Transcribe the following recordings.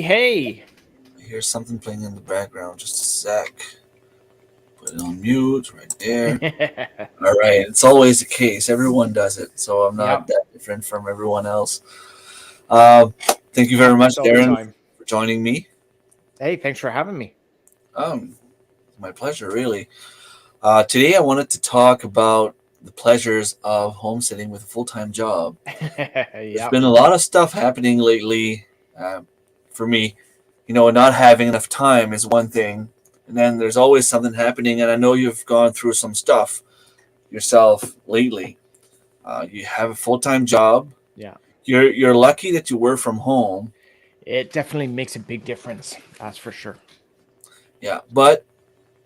Hey. I hear something playing in the background. Just a sec. Put it on mute right there. All right. It's always the case. Everyone does it. So I'm not Yep. that different from everyone else. Uh, Thank you very much, Happens all the Darren, time. for joining me. Hey, thanks for having me. It's my pleasure, really. Today, I wanted to talk about the pleasures of homesteading with a full time job. There's Yep. been a lot of stuff happening lately uh, for me. Not having enough time is one thing, and then there's always something happening. And I know you've gone through some stuff yourself lately. You have a full time job. Yeah. You're lucky that you work from home. It definitely makes a big difference. That's for sure. Yeah, but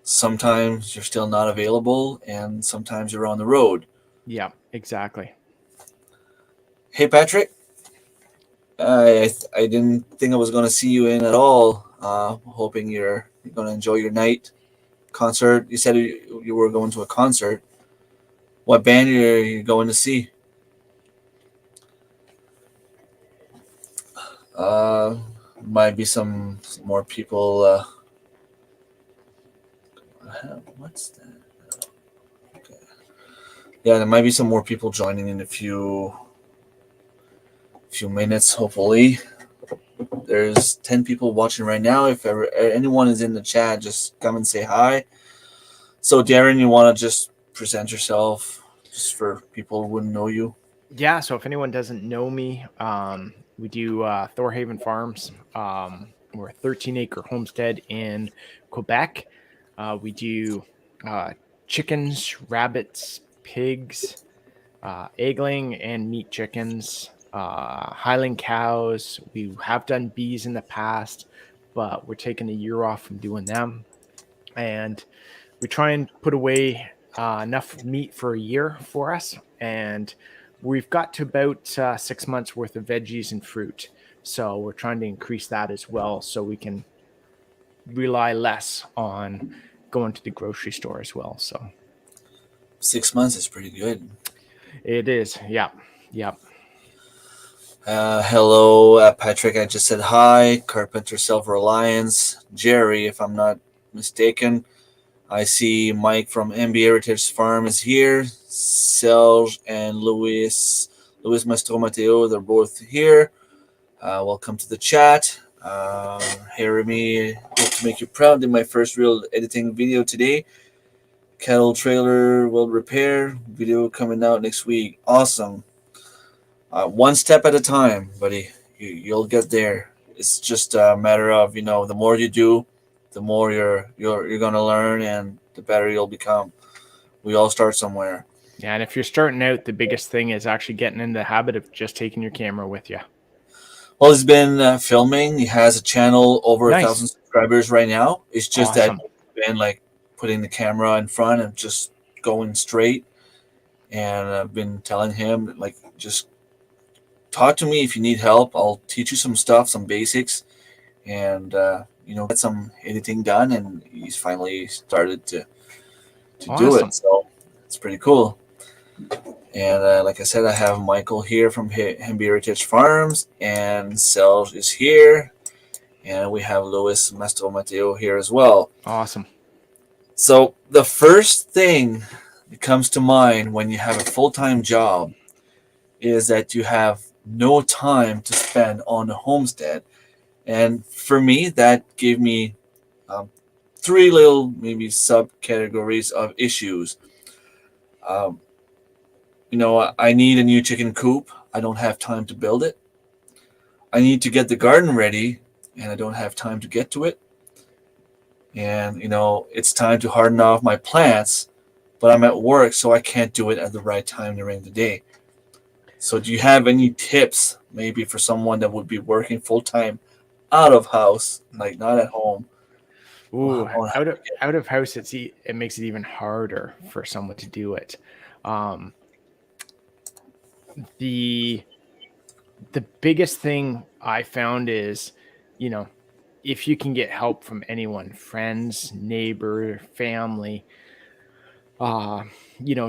sometimes you're still not available, and sometimes you're on the road. Yeah, exactly. Hey, Patrick. I didn't think I was going to see you in at all. Hoping you're going to enjoy your night concert. You said you were going to a concert. What band are you going to see? Uh, might be some more people. What's that? Okay. Yeah, there might be some more people joining in a few minutes. Hopefully, there's 10 people watching right now. If ever, anyone is in the chat, just come and say hi. So, Darren, you want to just present yourself, just for people who wouldn't know you? Yeah, so if anyone doesn't know me, we do Thorhaven Farms. We're a 13-acre homestead in Quebec. We do uh, chickens, rabbits, pigs, eggling and meat chickens, Highland cows. We have done bees in the past, but we're taking a year off from doing them. And we try and put away enough meat for a year for us. And we've got to about 6 months worth of veggies and fruit. So we're trying to increase that as well so we can rely less on going to the grocery store as well. So 6 months is pretty good. it is. Yeah. Yep. Hello, Patrick. I just said hi. Carpenter Self Reliance. Jerry, if I'm not mistaken. I see Mike from MB Heritage Farm is here. Serge and Luis Mastro Mateo, they're both here. Welcome to the chat. Hey, Remy, hope to make you proud in my first real editing video today. Cattle trailer will repair. Video coming out next week. Awesome. One step at a time, buddy. You'll get there. It's just a matter of the more you do, the more you're gonna learn, and the better you'll become. We all start somewhere. Yeah. And if you're starting out, the biggest thing is actually getting in the habit of just taking your camera with you. Well, he's been filming. He has a channel over a Nice. thousand subscribers right now. It's just that Awesome. he's been like putting the camera in front and just going straight. And I've been telling him like just talk to me if you need help. I'll teach you some stuff, some basics, and get some editing done. And he's finally started to do it. Awesome. So it's pretty cool. And like I said, I have Michael here from Hemby Heritage Farms, and Selge is here, and we have Luis Mastro Mateo here as well. Awesome. So the first thing that comes to mind when you have a full-time job is that you have no time to spend on a homestead. And for me, that gave me three little maybe subcategories of issues. Um, I need a new chicken coop. I don't have time to build it. I need to get the garden ready, and I don't have time to get to it. And, it's time to harden off my plants, but I'm at work, so I can't do it at the right time during the day. So, do you have any tips maybe for someone that would be working full time out of house, like not at home? Ooh, On how to get out of house, it makes it even harder for someone to do it. Um, the the biggest thing I found is, you know, if you can get help from anyone, friends, neighbor, family, uh,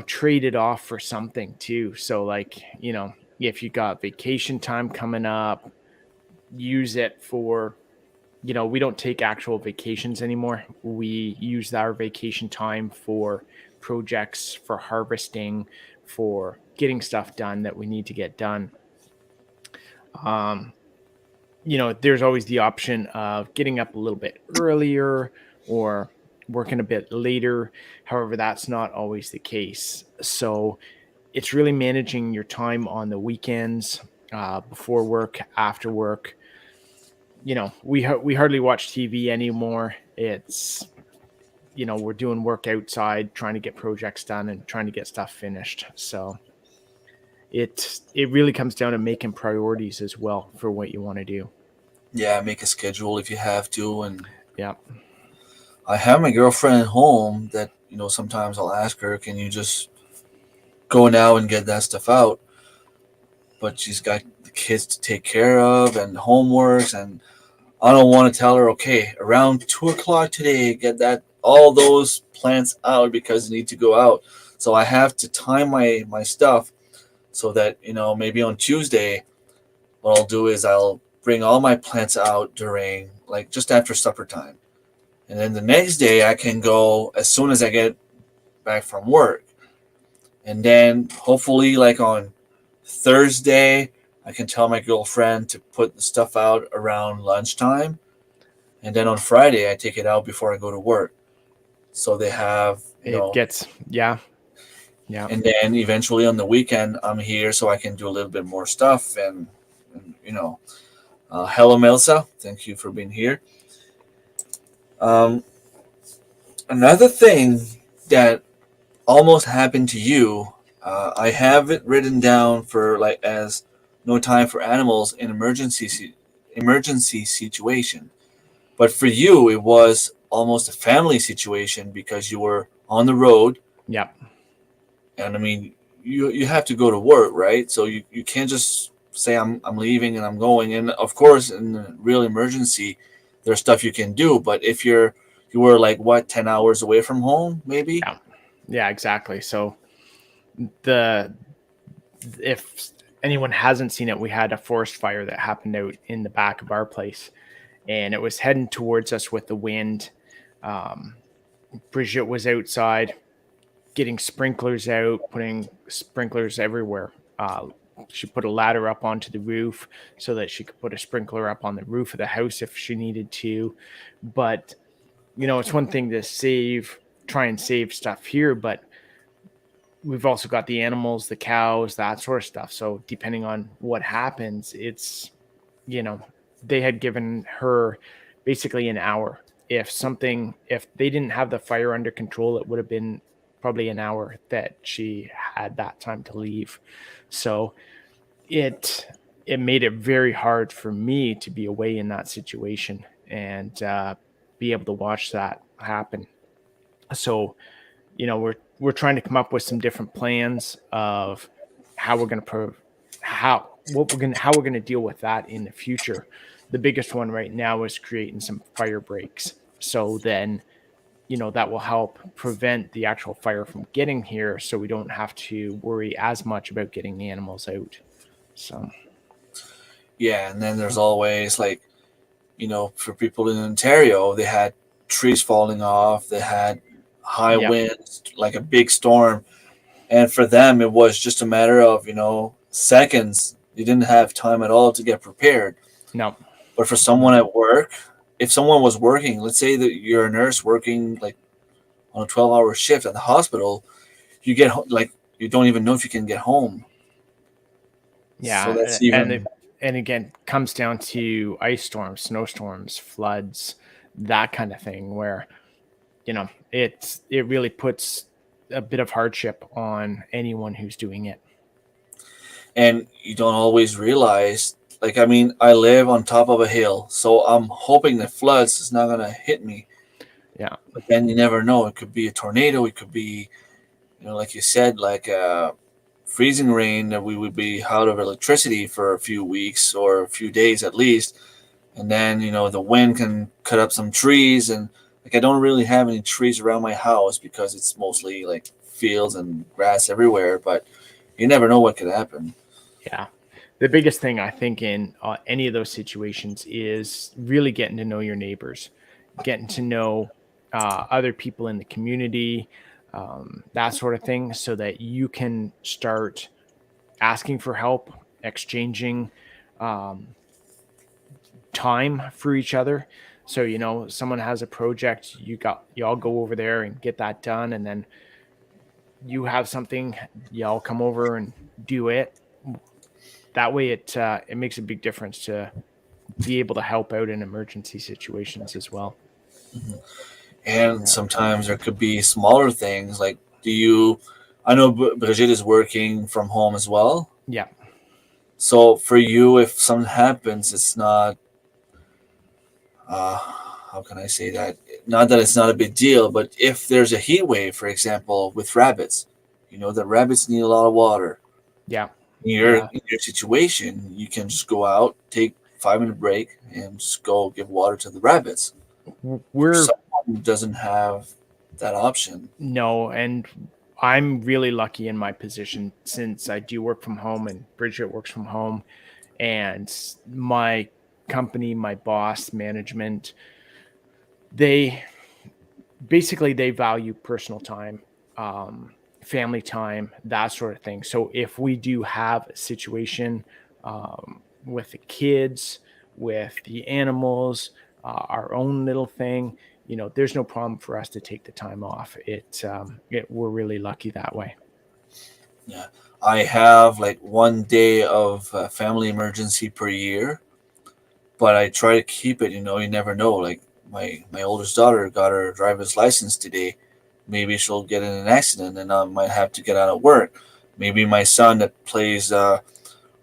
trade it off for something too. So like, if you got vacation time coming up, use it for we don't take actual vacations anymore. We use our vacation time for projects, for harvesting, for getting stuff done that we need to get done. Um, there's always the option of getting up a little bit earlier or working a bit later. However, that's not always the case. So it's really managing your time on the weekends, before work, after work. We hardly watch TV anymore. It's we're doing work outside, trying to get projects done and trying to get stuff finished. So it really comes down to making priorities as well for what you want to do. Yeah, make a schedule if you have to. And Yeah. I have my girlfriend at home that, sometimes I'll ask her, can you just go now and get that stuff out? But she's got the kids to take care of and homeworks, and I don't want to tell her, okay, around 2 o'clock today, get that all those plants out because they need to go out. So I have to time my stuff so that, maybe on Tuesday, what I'll do is I'll bring all my plants out during like just after supper time. And then the next day I can go as soon as I get back from work. And then hopefully like on Thursday, I can tell my girlfriend to put the stuff out around lunchtime. And then on Friday, I take it out before I go to work. So they have, It gets, yeah. Yeah. and then eventually on the weekend, I'm here so I can do a little bit more stuff. Hello, Melsa. Thank you for being here. Um, Another thing that almost happened to you, I have it written down for like as no time for animals in emergency situation. But for you, it was almost a family situation because you were on the road, Yeah. and I mean, you have to go to work, right? So you can't just say I'm leaving and I'm going. And of course, in a real emergency, there's stuff you can do. But if you were like what 10 hours away from home, maybe. Yeah. Yeah, exactly. So the if anyone hasn't seen it, we had a forest fire that happened out in the back of our place, and it was heading towards us with the wind. Um, Bridget was outside getting sprinklers out, putting sprinklers everywhere. She put a ladder up onto the roof so that she could put a sprinkler up on the roof of the house if she needed to. But, it's one thing to try and save stuff here, but we've also got the animals, the cows, that sort of stuff. So depending on what happens, you know, they had given her basically an hour. If they didn't have the fire under control, it would have been probably an hour that she had that time to leave. So it it made it very hard for me to be away in that situation and be able to watch that happen. So we're trying to come up with some different plans of how we're going to how we're going to deal with that in the future. The biggest one right now is creating some fire breaks. So then, that will help prevent the actual fire from getting here, so we don't have to worry as much about getting the animals out. So Yeah, and then there's always like, for people in Ontario, they had trees falling off, they had high yeah, winds, like a big storm. And for them, it was just a matter of, seconds. You didn't have time at all to get prepared. no, But for someone at work, if someone was working, let's say that you're a nurse working like on a 12-hour shift at the hospital, like, you don't even know if you can get home. So yeah, that's and even, and again, comes down to ice storms, snowstorms, floods, that kind of thing, where it really puts a bit of hardship on anyone who's doing it. and you don't always realize. Like, I mean, I live on top of a hill, so I'm hoping that floods is not gonna hit me. Yeah, But then you never know. It could be a tornado. It could be, like you said, like freezing rain that we would be out of electricity for a few weeks or a few days at least. And then, the wind can cut up some trees. And like, I don't really have any trees around my house because it's mostly like fields and grass everywhere. But you never know what could happen. yeah. The biggest thing I think in any of those situations is really getting to know your neighbors, getting to know other people in the community, that sort of thing, so that you can start asking for help, exchanging um, time for each other. So, someone has a project, you all go over there and get that done, and then you have something, y'all come over and do it. That way, it makes a big difference to be able to help out in emergency situations as well. Mhm. And Yeah. sometimes there could be smaller things like, do you? I know Brigitte is working from home as well. Yeah. So for you, if something happens, it's not. How can I say that? Not that it's not a big deal, but if there's a heat wave, for example, with rabbits, you know that rabbits need a lot of water. Yeah. Yeah. In your situation, you can just go out, take 5 minute break, and just go give water to the rabbits. For We're someone who doesn't have that option, no, and I'm really lucky in my position since I do work from home and Bridget works from home, and my company, my boss, management, they they value personal time, family time, that sort of thing. So if we do have a situation with the kids, with the animals, our own little thing, there's no problem for us to take the time off. We're really lucky that way. yeah, I have like 1 day of family emergency per year, but I try to keep it. You know, you never know. Like my oldest daughter got her driver's license today. Maybe she'll get in an accident and I might have to get out of work. Maybe my son that plays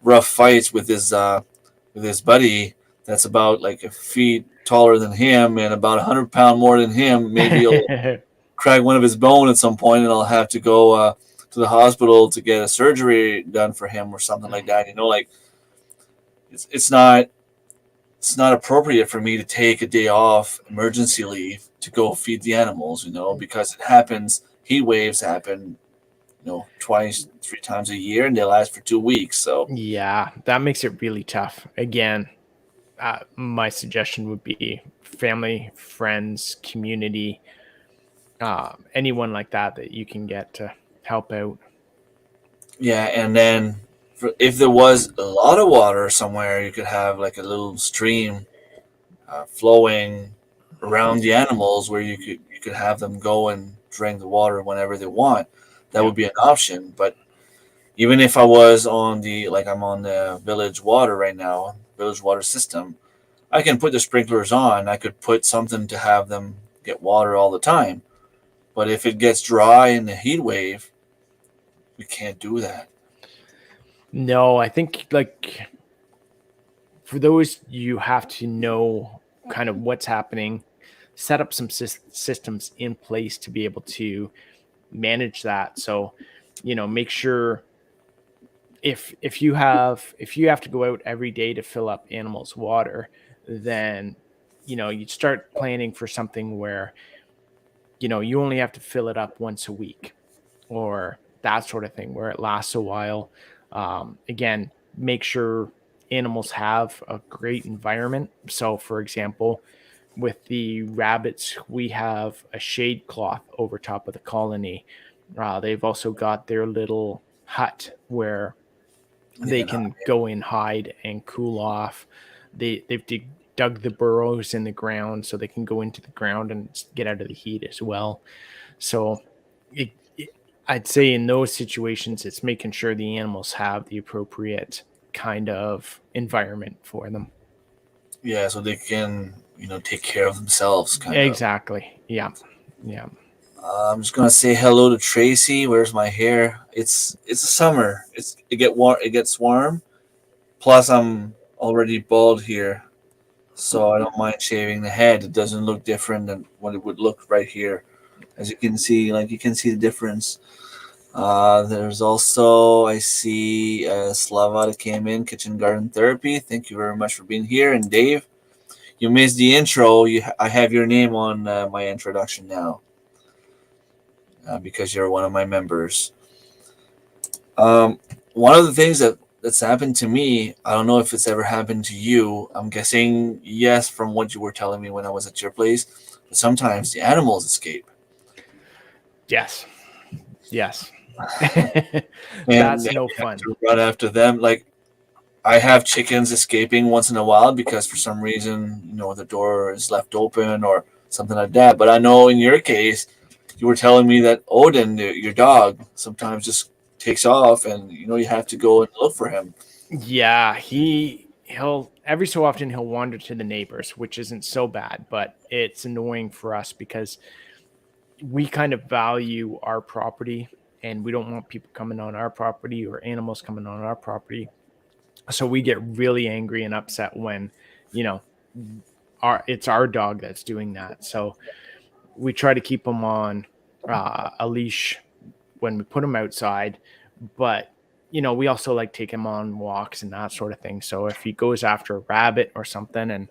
rough fights with his buddy that's about like a feet taller than him and about 100 pound more than him. Maybe he'll crack one of his bone at some point, and I'll have to go to the hospital to get a surgery done for him or something like that. You know, like it's not appropriate for me to take a day off emergency leave to go feed the animals. You know, because it happens. Heat waves happen. You know, twice, 3 times a year, and they last for 2 weeks. So Yeah, that makes it really tough. Again, my suggestion would be family, friends, community, anyone like that you can get to help out. yeah, and then if there was a lot of water somewhere, you could have like a little stream flowing around the animals where you could have them go and drink the water whenever they want. That Yeah. would be an option. But even if I was on the like I'm on the village water right now, village water system, I can put the sprinklers on. I could put something to have them get water all the time. But if it gets dry in the heat wave, we can't do that. No, I think like for those, you have to know kind of what's happening, set up some systems in place to be able to manage that. So, make sure if you have to go out every day to fill up animals' water, then you start planning for something where you only have to fill it up once a week or that sort of thing where it lasts a while. Again, make sure animals have a great environment. So, for example, with the rabbits, we have a shade cloth over top of the colony. They've also got their little hut where They they can can go in, hide, and cool off. They've dug the burrows in the ground so they can go into the ground and get out of the heat as well. So, it I'd say in those situations, it's making sure the animals have the appropriate kind of environment for them. yeah, so they can take care of themselves, kind of. Exactly. Yeah. Yeah. I'm just gonna say hello to Tracy. Where's my hair? It's a summer. It get warm. It gets warm. Plus, I'm already bald here, so I don't mind shaving the head. It doesn't look different than what it would look right here, as you can see. Like you can see the difference. There's also I see Slava that came in kitchen garden therapy. Thank you very much for being here. And Dave, you missed the intro. I have your name on my introduction now because you're one of my members. Um, one of the things that that's happened to me. I don't know if it's ever happened to you. I'm guessing yes, from what you were telling me when I was at your place. But sometimes the animals escape, Yes. Yes. and That's then no you have fun. to run after them. Like I have chickens escaping once in a while because for some reason, the door is left open or something like that. But I know in your case, you were telling me that Odin, your dog, sometimes just takes off, and you have to go and look for him. Yeah, he'll every so often he'll wander to the neighbors, which isn't so bad, but it's annoying for us because we kind of value our property and we don't want people coming on our property or animals coming on our property. So we get really angry and upset when, you know, it's our dog that's doing that. So we try to keep him on a leash when we put him outside, but we also like take him on walks and that sort of thing. So if he goes after a rabbit or something and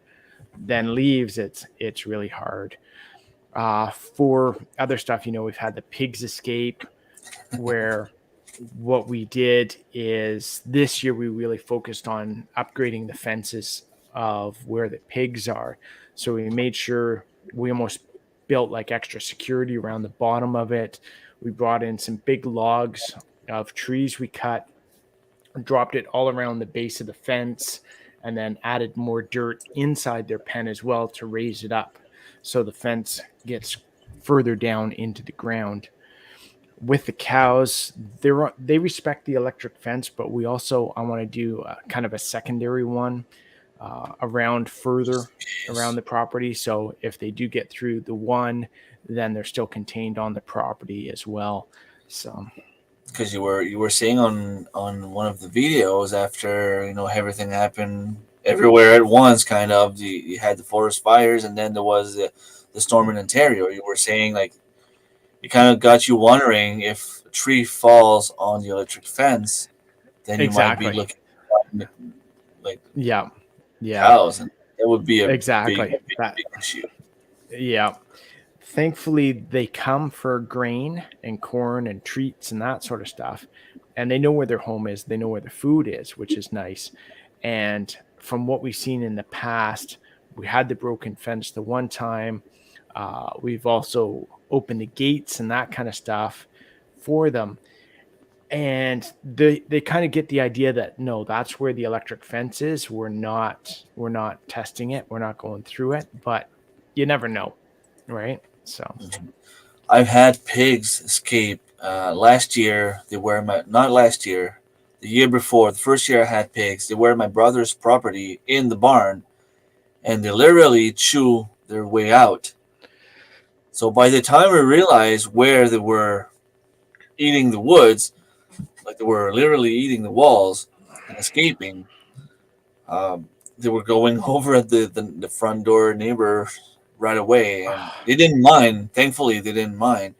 then leaves, it's really hard. For other stuff, we've had the pigs escape, where what we did is this year we really focused on upgrading the fences of where the pigs are. So we made sure we almost built like extra security around the bottom of it. We brought in some big logs of trees we cut, dropped it all around the base of the fence, and then added more dirt inside their pen as well to raise it up so the fence gets further down into the ground. With the cows, they respect the electric fence, but I want to do kind of a secondary one around further Just in around case. the property. So if they do get through the one, then they're still contained on the property as well. So Because you were saying on one of the videos after everything happened everywhere at once, kind of you had the forest fires, and then there was the storm in Ontario. You were saying like it kind of got you wondering if a tree falls on the electric fence, then you might be exactly, looking at like yeah, yeah, cows, and that would be a big exactly. big That big issue. Yeah. Thankfully, they come for grain and corn and treats and that sort of stuff. And they know where their home is. They know where the food is, which is nice. And from what we've seen in the past, we had the broken fence the one time. We've also opened the gates and that kind of stuff for them. And they kind of get the idea that no, that's where the electric fence is. We're not testing it. We're not going through it, but you never know, right? So I've had pigs escape. Last year, they were not last year, the year before, the first year I had pigs, they were my brother's property in the barn, and they literally chew their way out. So by the time we realized where they were eating the woods, like they were literally eating the walls and escaping, they were going over at the front door neighbor right away, and they didn't mind. Thankfully, they didn't mind,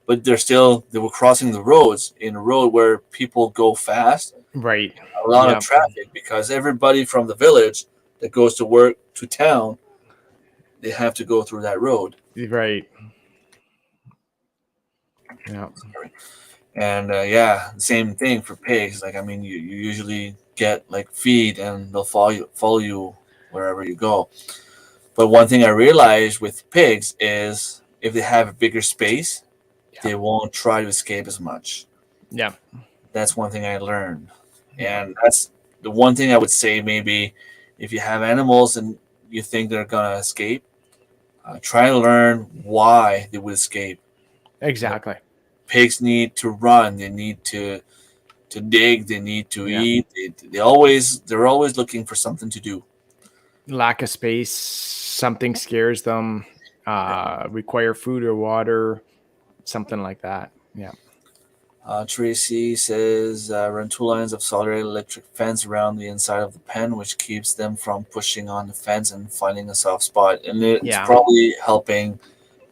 but they were crossing the roads in a road where people go fast, right, a lot of yeah, traffic because everybody from the village that goes to work to town, they have to go through that road. right, yeah, And yeah, same thing for pigs. Like I mean, you usually get like feed and they'll follow you wherever you go. But one thing I realized with pigs is if they have a bigger space, yeah, they won't try to escape as much. yeah, That's one thing I learned. yeah, And that's the one thing I would say maybe if you have animals and you think they're gonna escape, try to learn why they would escape. You know, exactly, pigs need to run. They need to dig. They need to yeah. eat. They're always looking for something to do. Lack of space, something scares them. Yeah. Require food or water, something like that. Yeah, Tracy says run two lines of solid electric fence around the inside of the pen, which keeps them from pushing on the fence and finding a soft spot. And it's yeah. probably helping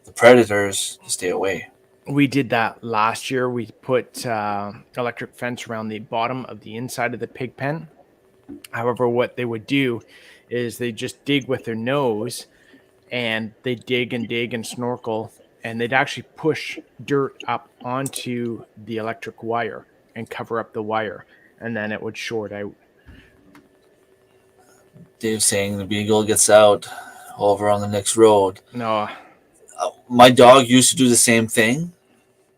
the predators to stay away. We did that last year. We put electric fence around the bottom of the inside of the pig pen. However, what they would do is they just dig with their nose and they dig and snorkel, and they'd actually push dirt up onto the electric wire and cover up the wire. and then it would short out. Dave's saying the beagle gets out over on the next road. No, My dog used to do the same thing.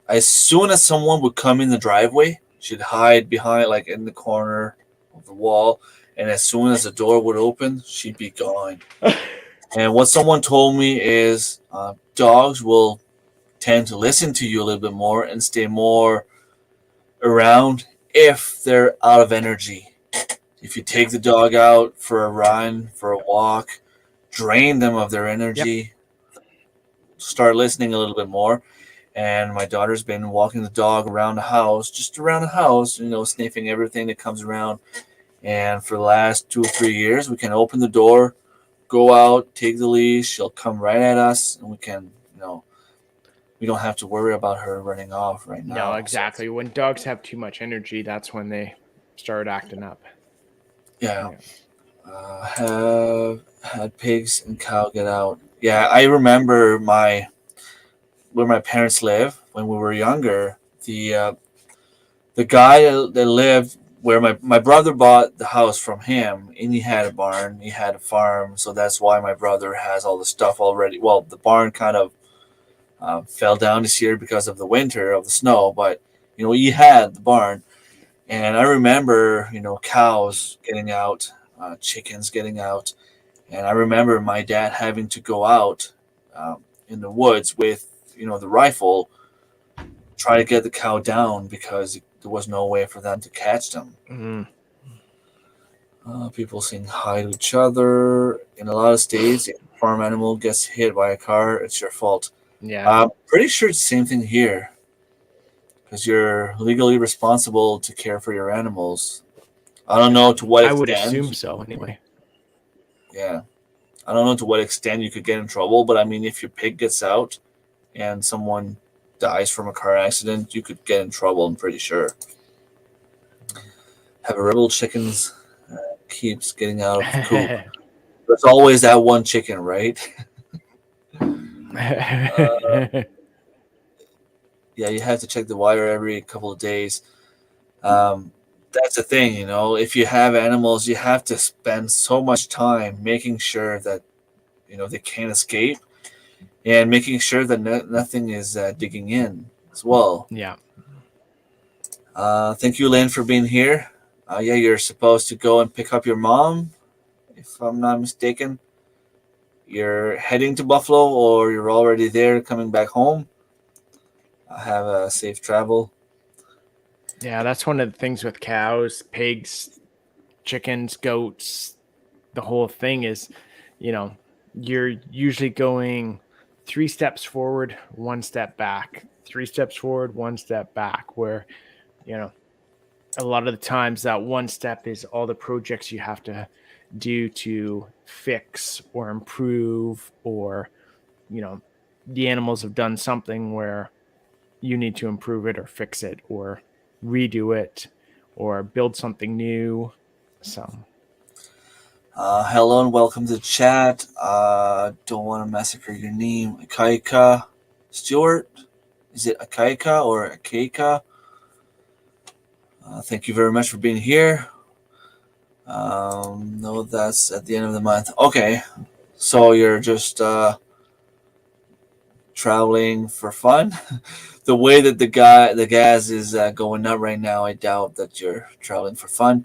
As soon as someone would come in the driveway, she'd hide behind, like in the corner of the wall. And as soon as the door would open, she'd be gone. And what someone told me is dogs will tend to listen to you a little bit more and stay more around if they're out of energy. If you take the dog out for a run, for a walk, drain them of their energy, start listening a little bit more. And my daughter's been walking the dog around the house, just around the house, sniffing everything that comes around. And for the last 2 or 3 years, we can open the door, go out, take the leash. She'll come right at us, and we can, we don't have to worry about her running off right now. No, exactly. When dogs have too much energy, that's when they start acting up. Yeah. Have had pigs and cow get out. Yeah, I remember where my parents live when we were younger. The guy that lived where my brother bought the house from him, and he had a barn, he had a farm, so that's why my brother has all the stuff already. Well, the barn kind of fell down this year because of the winter of the snow, but he had the barn, and I remember cows getting out, chickens getting out, and I remember my dad having to go out in the woods with the rifle, try to get the cow down because there was no way for them to catch them. Mm-hmm. People saying hi to each other. In a lot of states, if a farm animal gets hit by a car, it's your fault. Yeah. I'm pretty sure it's the same thing here because you're legally responsible to care for your animals. I don't know to what I extent. would assume so anyway. Yeah. I don't know to what extent you could get in trouble, but I mean, if your pig gets out and someone dies from a car accident, you could get in trouble, I'm pretty sure. Have a rebel chickens keeps getting out of the coop. There's always that one chicken, right? Yeah, you have to check the wire every couple of days. That's the thing, if you have animals, you have to spend so much time making sure that, they can't escape and making sure that nothing is digging in as well. Yeah. Thank you, Lynn, for being here. Yeah, you're supposed to go and pick up your mom, if I'm not mistaken. You're heading to Buffalo or you're already there coming back home. Have a safe travel. Yeah, that's one of the things with cows, pigs, chickens, goats. The whole thing is, you're usually going 3 steps forward, 1 step back, 3 steps forward, 1 step back, where, a lot of the times that 1 step is all the projects you have to do to fix or improve, or, the animals have done something where you need to improve it or fix it or redo it or build something new. So hello and welcome to the chat. Don't want to massacre your name. Akaika Stewart. Is it Akaika or Akaika? Thank you very much for being here. No, that's at the end of the month. Okay, so you're just traveling for fun. The way that the gas is going up right now, I doubt that you're traveling for fun.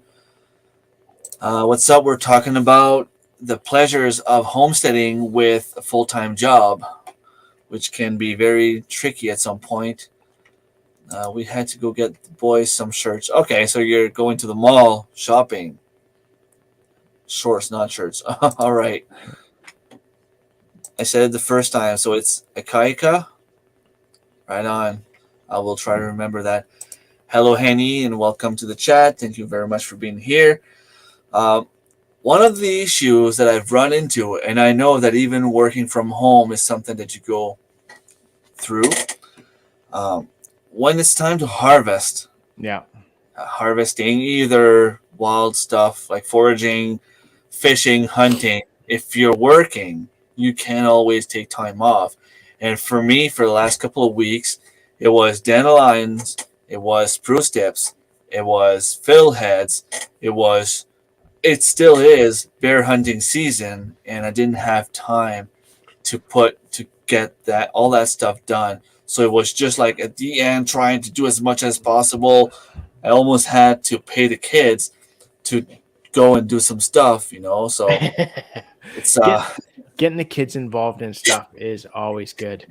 What's up? We're talking about the pleasures of homesteading with a full-time job, which can be very tricky at some point. We had to go get the boys some shirts. Okay, so you're going to the mall shopping. Shorts, not shirts. All right. I said it the first time, so it's Akaika. Right on. I will try to remember that. Hello, Henny, and welcome to the chat. Thank you very much for being here. One of the issues that I've run into, and I know that even working from home is something that you go through, when it's time to harvest. Yeah. Harvesting either wild stuff like foraging, fishing, hunting. If you're working, you can't always take time off. And for me, for the last couple of weeks, it was dandelions, it was spruce tips, it was fiddleheads, it was it still is bear hunting season, and I didn't have time to get that all that stuff done. So it was just like at the end trying to do as much as possible. I almost had to pay the kids to go and do some stuff, you know. So it's Get getting the kids involved in stuff is always good.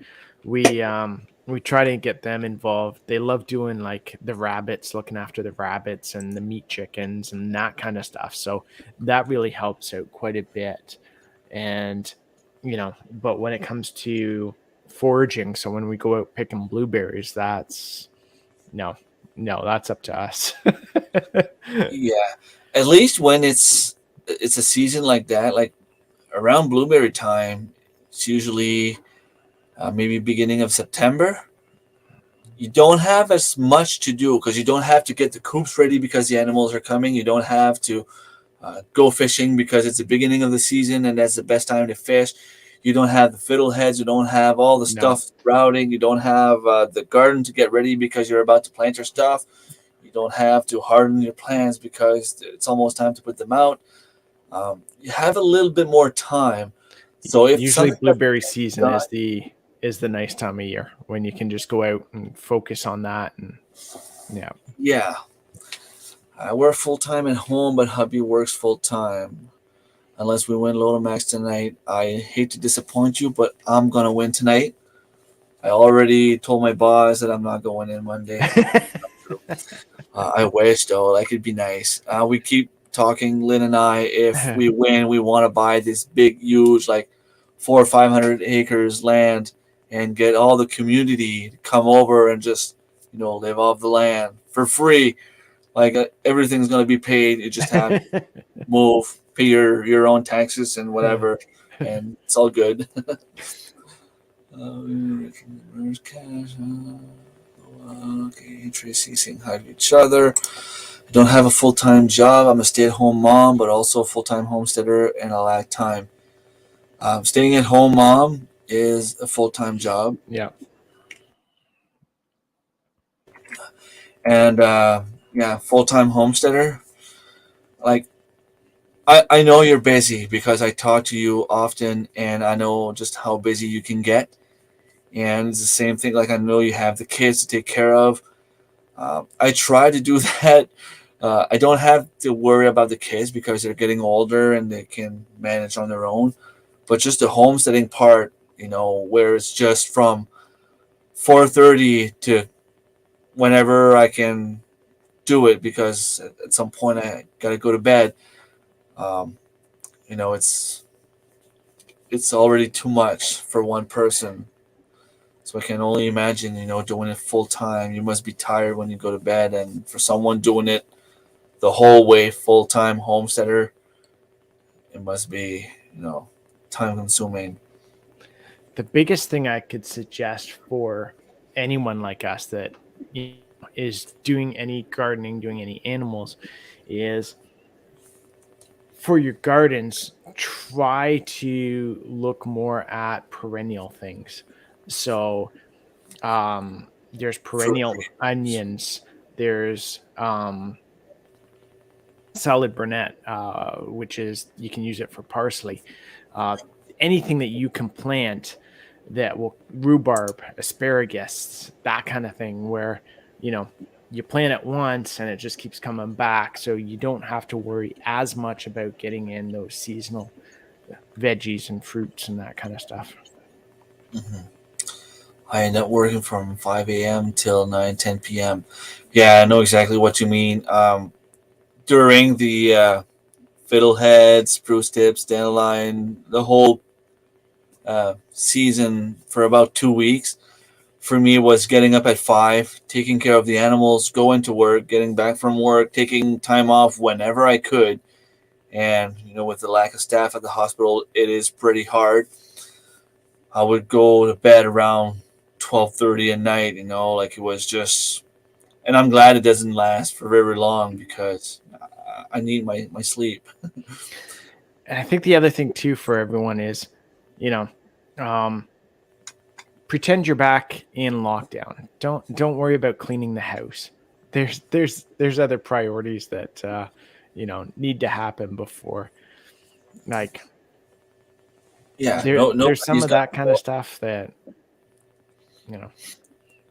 We try to get them involved. They love doing like the rabbits, looking after the rabbits and the meat chickens and that kind of stuff. So that really helps out quite a bit. And but when it comes to foraging, so when we go out picking blueberries, that's no, no, that's up to us. yeah. At least when it's a season like that, like around blueberry time, it's usually maybe beginning of September. You don't have as much to do because you don't have to get the coops ready because the animals are coming. You don't have to go fishing because it's the beginning of the season and that's the best time to fish. You don't have the fiddleheads. You don't have all the No. stuff routing. You don't have the garden to get ready because you're about to plant your stuff. You don't have to harden your plants because it's almost time to put them out. You have a little bit more time. So if Usually something doesn't blueberry get season done, is the nice time of year when you can just go out and focus on that. And yeah. yeah, I work full time at home, but hubby works full time. Unless we win Lotomax tonight, I hate to disappoint you, but I'm gonna win tonight. I already told my boss that I'm not going in Monday. I wish though, that could be nice. We keep talking, Lynn and I. If we win, we want to buy this big, huge, like 400 or 500 acres land, and get all the community to come over and just live off the land for free. Like everything's gonna be paid. You just have to move, pay your own taxes and whatever, and it's all good. Where's cash? Okay, Tracy saying hi to each other. I don't have a full time job. I'm a stay at home mom, but also a full time homesteader, and I lack time. Staying at home mom is a full time job, Yeah. and yeah, full time homesteader. Like I know you're busy because I talk to you often, and I know just how busy you can get. And it's the same thing. Like I know you have the kids to take care of. I try to do that. I don't have to worry about the kids because they're getting older and they can manage on their own. But just the homesteading part, where it's just from 4:30 to whenever I can do it because at some point I gotta go to bed. Um, it's already too much for one person. So I can only imagine, doing it full time. You must be tired when you go to bed, and for someone doing it the whole way full time homesteader, it must be, time consuming. The biggest thing I could suggest for anyone like us that is doing any gardening, doing any animals, is for your gardens, try to look more at perennial things. So there's perennial Fruit. onions, there's salad burnet, which is you can use it for parsley. Uh, Anything that you can plant that will rhubarb, asparagus, that kind of thing, where you know you plant it once and it just keeps coming back, so you don't have to worry as much about getting in those seasonal veggies and fruits and that kind of stuff. Hmm. I end up working from 5 a.m. till 9, 10 p.m. Yeah, I know exactly what you mean. During the fiddlehead, spruce tips, dandelion, the whole season for about 2 weeks, for me was getting up at 5, taking care of the animals, going to work, getting back from work, taking time off whenever I could. And with the lack of staff at the hospital, it is pretty hard. I would go to bed around 12:30 at night. Like it was just, and I'm glad it doesn't last for very long because I need my sleep. And I think the other thing too for everyone is, you know, um, pretend you're back in lockdown. Don't worry about cleaning the house. there's other priorities that need to happen before, like, Yeah, there's some nobody's of gonna that kind of go. stuff that, you know If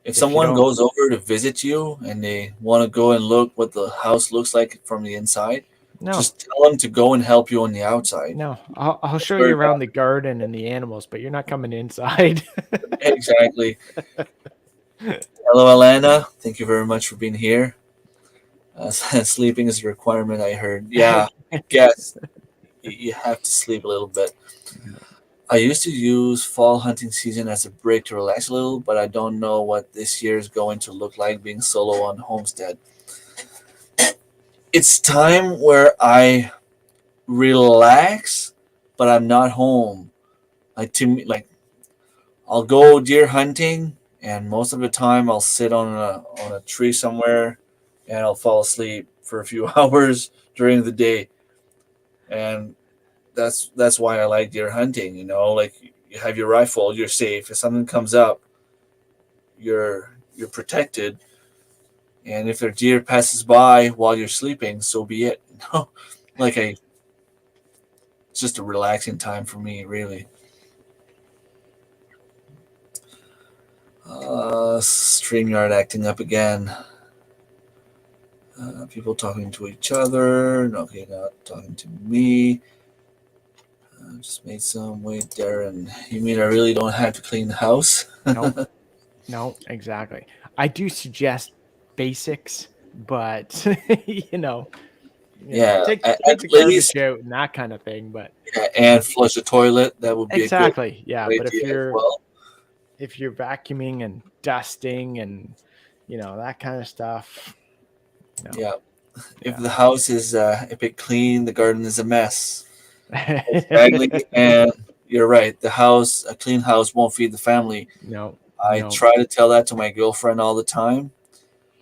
if you someone don't. goes over to visit you and they want to go and look what the house looks like from the inside, No, just tell them to go and help you on the outside. no, I'll show Swear you to around God. the garden and the animals, but you're not coming inside. Exactly. Hello, Alana. Thank you very much for being here. Sleeping is a requirement, I heard. Yeah, I guess you have to sleep a little bit. I used to use fall hunting season as a break to relax a little, but I don't know what this year is going to look like being solo on Homestead. It's time where I relax, but I'm not home. Like to me, like I'll go deer hunting, and most of the time I'll sit on a tree somewhere, and I'll fall asleep for a few hours during the day, and that's why I like deer hunting. Like you have your rifle, you're safe. If something comes up, you're protected, and if a deer passes by while you're sleeping, so be it. Like it's just a relaxing time for me, really. StreamYard acting up again. People talking to each other. Okay, not talking to me. Just made some. Wait, Darren. You mean I really don't have to clean the house? No, no, exactly. I do suggest basics, but Yeah, take at the least garbage out and that kind of thing. But yeah, and flush the toilet. That would be a good exactly, yeah. But idea as well. if you're vacuuming and dusting and that kind of stuff, Yeah, if yeah. the house is epic clean, the garden is a mess. Exactly, and you're right. A clean house won't feed the family. No, I no. try to tell that to my girlfriend all the time.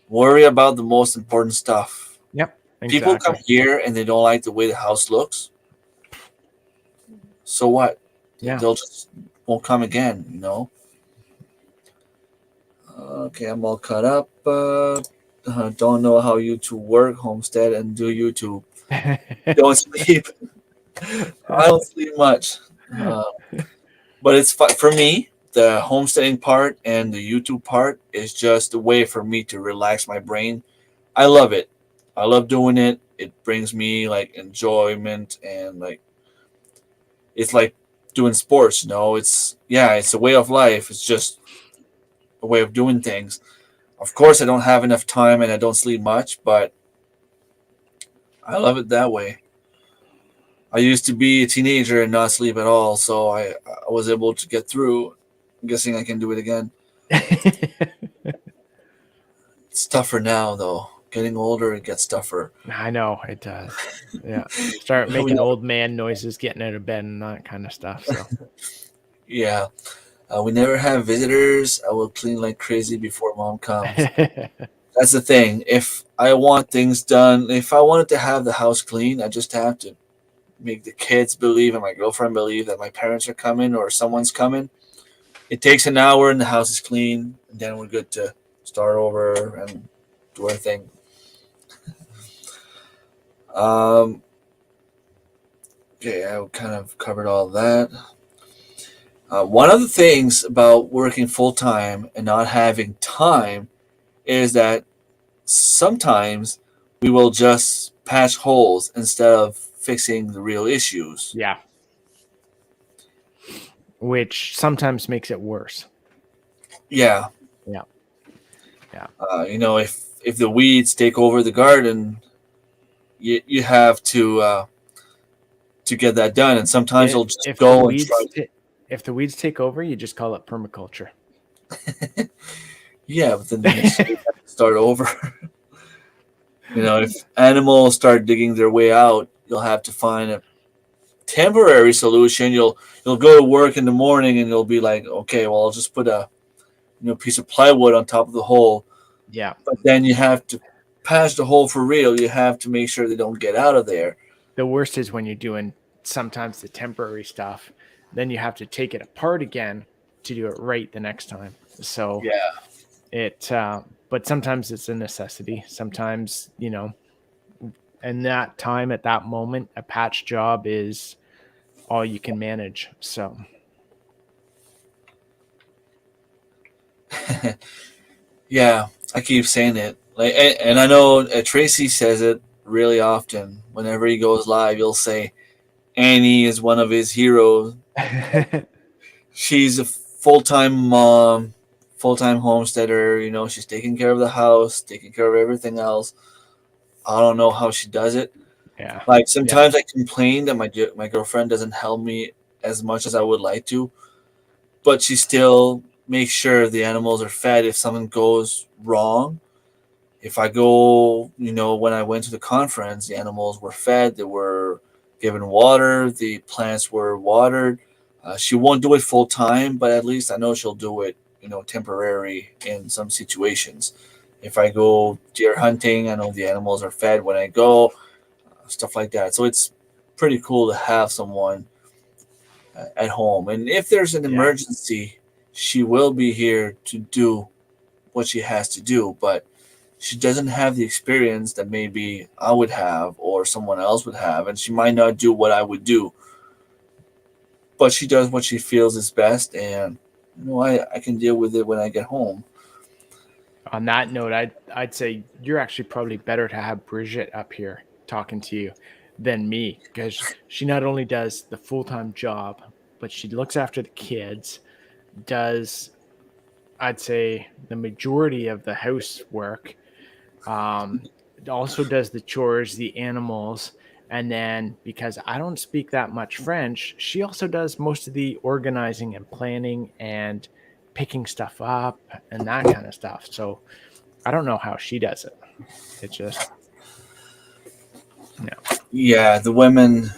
Worry about the most important stuff. Yep, People come exactly. here and they don't like the way the house looks. So what? Yeah. They'll just won't come again. Okay, I'm all caught up. Don't know how you two work, Homestead, and do YouTube. Don't sleep. I don't sleep much. Uh, but it's fun for me. The homesteading part and the YouTube part is just a way for me to relax my brain. I love it. I love doing it. It brings me like enjoyment and like it's like doing sports. It's a way of life. It's just a way of doing things. Of course, I don't have enough time and I don't sleep much, but I love it that way. I used to be a teenager and not sleep at all, so I was able to get through. I'm guessing I can do it again. It's tougher now, though. Getting older, it gets tougher. I know it does. Yeah. Start We making never, old man noises, getting out of bed and that kind of stuff. So yeah, we never have visitors. I will clean like crazy before mom comes. That's the thing. If I want things done, if I wanted to have the house clean, I just have to make the kids believe and my girlfriend believe that my parents are coming or someone's coming. It takes an hour and the house is clean, and then we're good to start over and do our thing. Um, okay, I kind of covered all that. One of the things about working full time and not having time is that sometimes we will just patch holes instead of fixing the real issues. yeah, which sometimes makes it worse. Yeah, Yeah, yeah. if the weeds take over the garden, you have to get that done, and sometimes you'll just If the go and try. weeds if the weeds take over, you just call it permaculture. Yeah, but then the next year you have to start over. If animals start digging their way out, you'll have to find a temporary solution. You'll go to work in the morning and you'll be like, okay, well, I'll just put a piece of plywood on top of the hole. Yeah. But then you have to patch the hole for real. You have to make sure they don't get out of there. The worst is when you're doing sometimes the temporary stuff, then you have to take it apart again to do it right the next time. So Yeah, it but sometimes it's a necessity. Sometimes, and that time at that moment, a patch job is all you can manage. So, Yeah, I keep saying it. Like, and I know Tracy says it really often. Whenever he goes live, he'll say Annie is one of his heroes. She's a full time mom, full time homesteader. She's taking care of the house, taking care of everything else. I don't know how she does it. yeah, Like yeah, sometimes I complain that my girlfriend doesn't help me as much as I would like to, but she still makes sure the animals are fed if something goes wrong. If I go, when I went to the conference, the animals were fed, they were given water, the plants were watered. She won't do it full time, but at least I know she'll do it, temporary in some situations. If I go deer hunting, I know the animals are fed when I go, stuff like that. So it's pretty cool to have someone at home. And if there's an yeah. emergency, she will be here to do what she has to do. But she doesn't have the experience that maybe I would have or someone else would have, and she might not do what I would do, but she does what she feels is best, and I can deal with it when I get home. On that note, I'd say you're actually probably better to have Bridget up here talking to you than me, because she not only does the full-time job, but she looks after the kids, does, I'd say, the majority of the housework, um, also does the chores, the animals, and then because I don't speak that much French, she also does most of the organizing and planning and picking stuff up and that kind of stuff. So I don't know how she does it. It's just, Yeah, the women,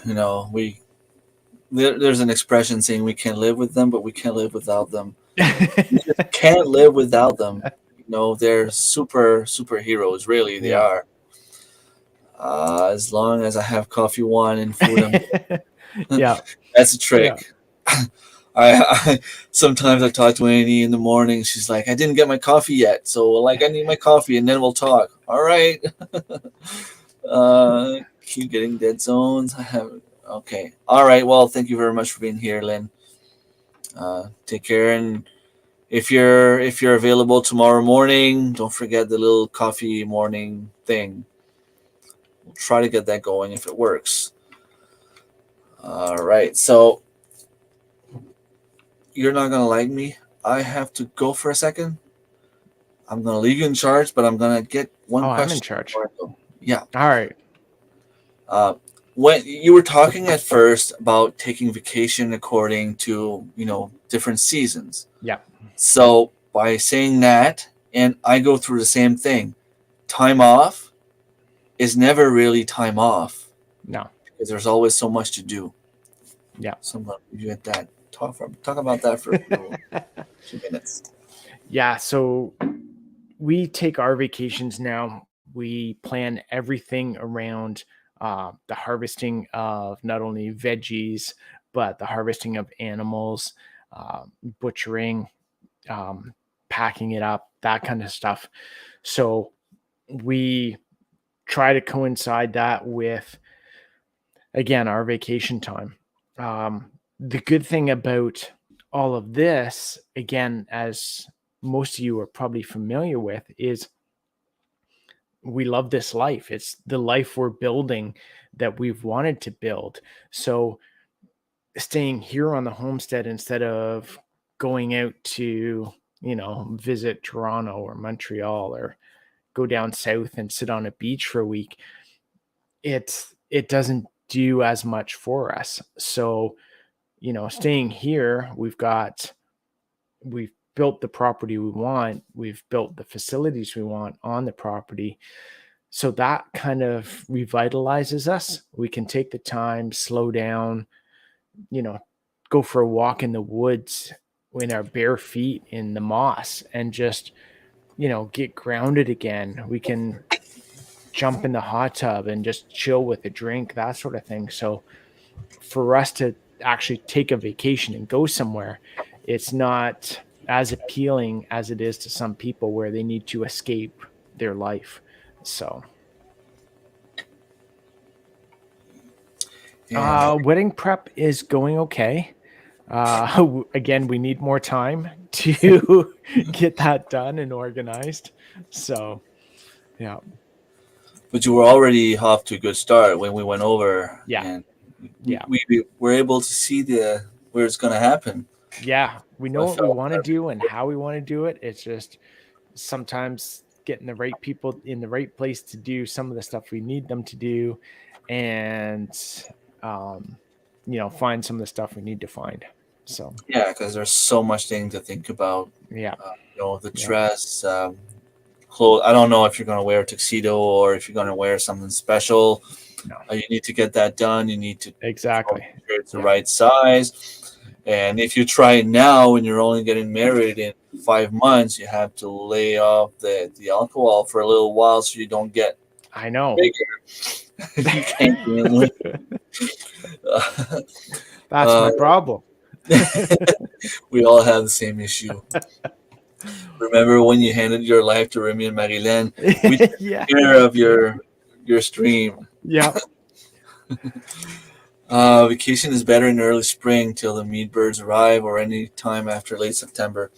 there's an expression saying we can't live with them, but we can't live without them. We just yeah. can't live without them. They're superheroes, really. They Yeah. are. As long as I have coffee, wine, and food, I'm good. Yeah. That's a Yeah. trick. I sometimes I talk to Annie in the morning. She's like, "I didn't get my coffee yet, so like I need my coffee, and then we'll talk." All right. Keep getting dead zones. I have Okay. All right. Well, thank you very much for being here, Lynn. Take care, and if you're available tomorrow morning, don't forget the little coffee morning thing. We'll try to get that going if it works. All right. So you're not gonna like me. I have to go for a second. I'm gonna leave you in charge, but I'm gonna get one Oh, I'm in question charge. before I go. Yeah. All right. Uh, when you were talking at first about taking vacation according to different seasons, Yeah. so by saying that, and I go through the same thing, time off is never really time off No. because there's always so much to do. Yeah. So I'm gonna leave you at that. Talk about that for a few minutes. Yeah. So we take our vacations now. We plan everything around the harvesting of not only veggies, but the harvesting of animals, uh, butchering, um, packing it up, that kind of stuff. So we try to coincide that with, again, our vacation time. The good thing about all of this, again, as most of you are probably familiar with, is we love this life. It's the life we're building that we've wanted to build. So staying here on the homestead instead of going out to, visit Toronto or Montreal or go down south and sit on a beach for a week, it doesn't do as much for us. So, staying here, we've built the property we want, we've built the facilities we want on the property. So that kind of revitalizes us. We can take the time, slow down, you know, go for a walk in the woods in our bare feet in the moss and just, get grounded again. We can jump in the hot tub and just chill with a drink, that sort of thing. So for us to actually take a vacation and go somewhere, it's not. as appealing as it is to some people where they need to escape their life. So, And wedding prep is going okay. Again, we need more time to get that done and organized. So, yeah, but you were already off to a good start when we went over, yeah, and yeah, we were able to see the where it's going to happen. yeah. We So know I what we felt want to that do and how we want to do it. It's just sometimes getting the right people in the right place to do some of the stuff we need them to do, and um, find some of the stuff we need to find. So, yeah, because there's so much thing to think about. yeah, The yeah, dress, clothes. I don't know if you're going to wear a tuxedo or if you're going to wear something special. no, You need to get that done. You need to exactly. make sure it's the Yeah, right size. And if you try it now and you're only getting married in 5 months, you have to lay off the alcohol for a little while so you don't get I know. bigger. You can't gain weight. That's my uh, problem. we all have the same issue. Remember when you handed your life to Remy and Marilyn? We took Yeah, care of your stream. yeah, Vacation is better in early spring till the meat birds arrive, or any time after late September.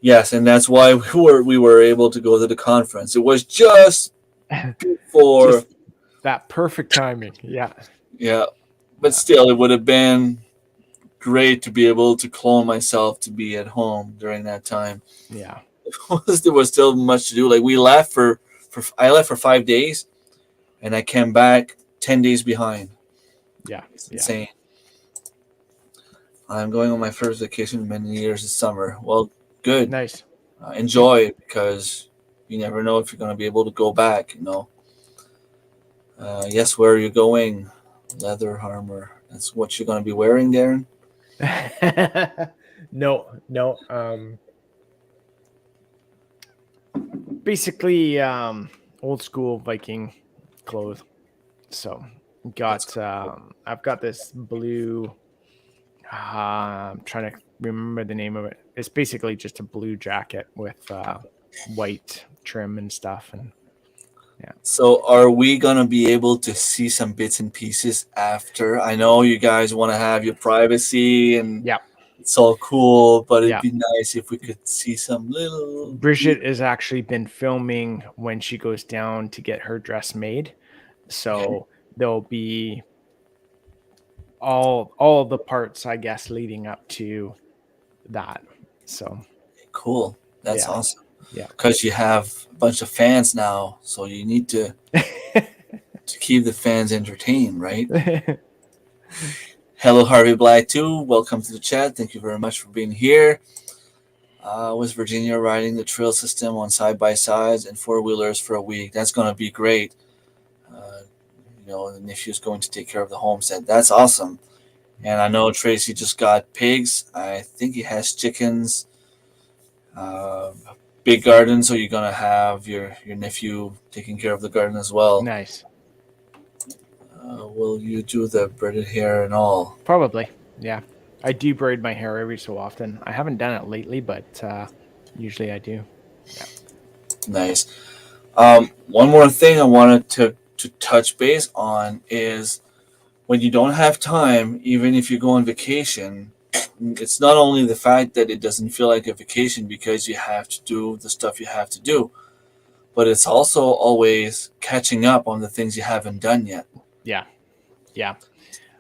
Yes, and that's why we were able to go to the conference. It was just before, just that perfect timing. Yeah, yeah, but yeah, still, it would have been great to be able to clone myself to be at home during that time. yeah, There was still much to do. Like we left for I left for 5 days, and I came back 10 days behind. yeah, It's yeah. insane. I'm going on my first vacation in many years this summer. Well, good. Nice. Good. Enjoy because you never know if you're going to be able to go back. Yes, where are you going? Leather armor. That's what you're going to be wearing, Darren. No, no. Basically, old school Viking clothes. So That's got cool. I've got this blue. I'm trying to remember the name of it. It's basically just a blue jacket with white trim and stuff, and yeah, So, are we going to be able to see some bits and pieces after? I know you guys want to have your privacy and yeah, it's all cool, but it'd yeah. be nice if we could see some little. Bridget has actually been filming when she goes down to get her dress made, Okay, so there'll be all the parts, I guess, leading up to that. So cool. That's yeah, awesome. yeah. Because you have a bunch of fans now, so you need to keep the fans entertained, right? Hello, Harvey Black too. Welcome to the chat. Thank you very much for being here. West Virginia riding the trail system on side by sides and four wheelers for a week. That's going to be great. Uh, the nephew's going to take care of the homestead. That's awesome. And I know Tracy just got pigs. I think he has chickens. Uh, Big garden, so you're gonna have your nephew taking care of the garden as well. Nice. Will you do the braided hair and all? Probably. Yeah. I do braid my hair every so often. I haven't done it lately, but usually I do. Yeah. Nice. One more thing I wanted to touch base on is when you don't have time, even if you go on vacation, it's not only the fact that it doesn't feel like a vacation because you have to do the stuff you have to do, but it's also always catching up on the things you haven't done yet. Yeah. Yeah.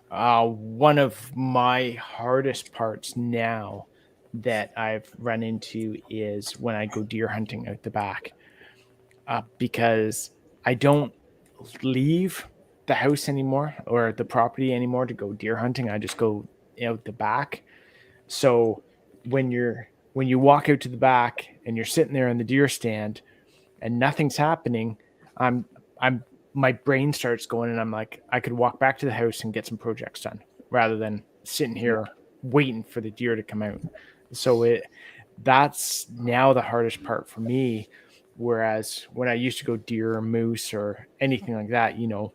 One of my hardest parts now that I've run into is when I go deer hunting out the back, because I don't leave the house anymore or the property anymore to go deer hunting. I just go out the back. So when you walk out to the back and you're sitting there in the deer stand and nothing's happening, I'm I'm my brain starts going and I'm like, I could walk back to the house and get some projects done rather than sitting here waiting for the deer to come out. So that's now the hardest part for me. Whereas when I used to go deer or moose or anything like that, you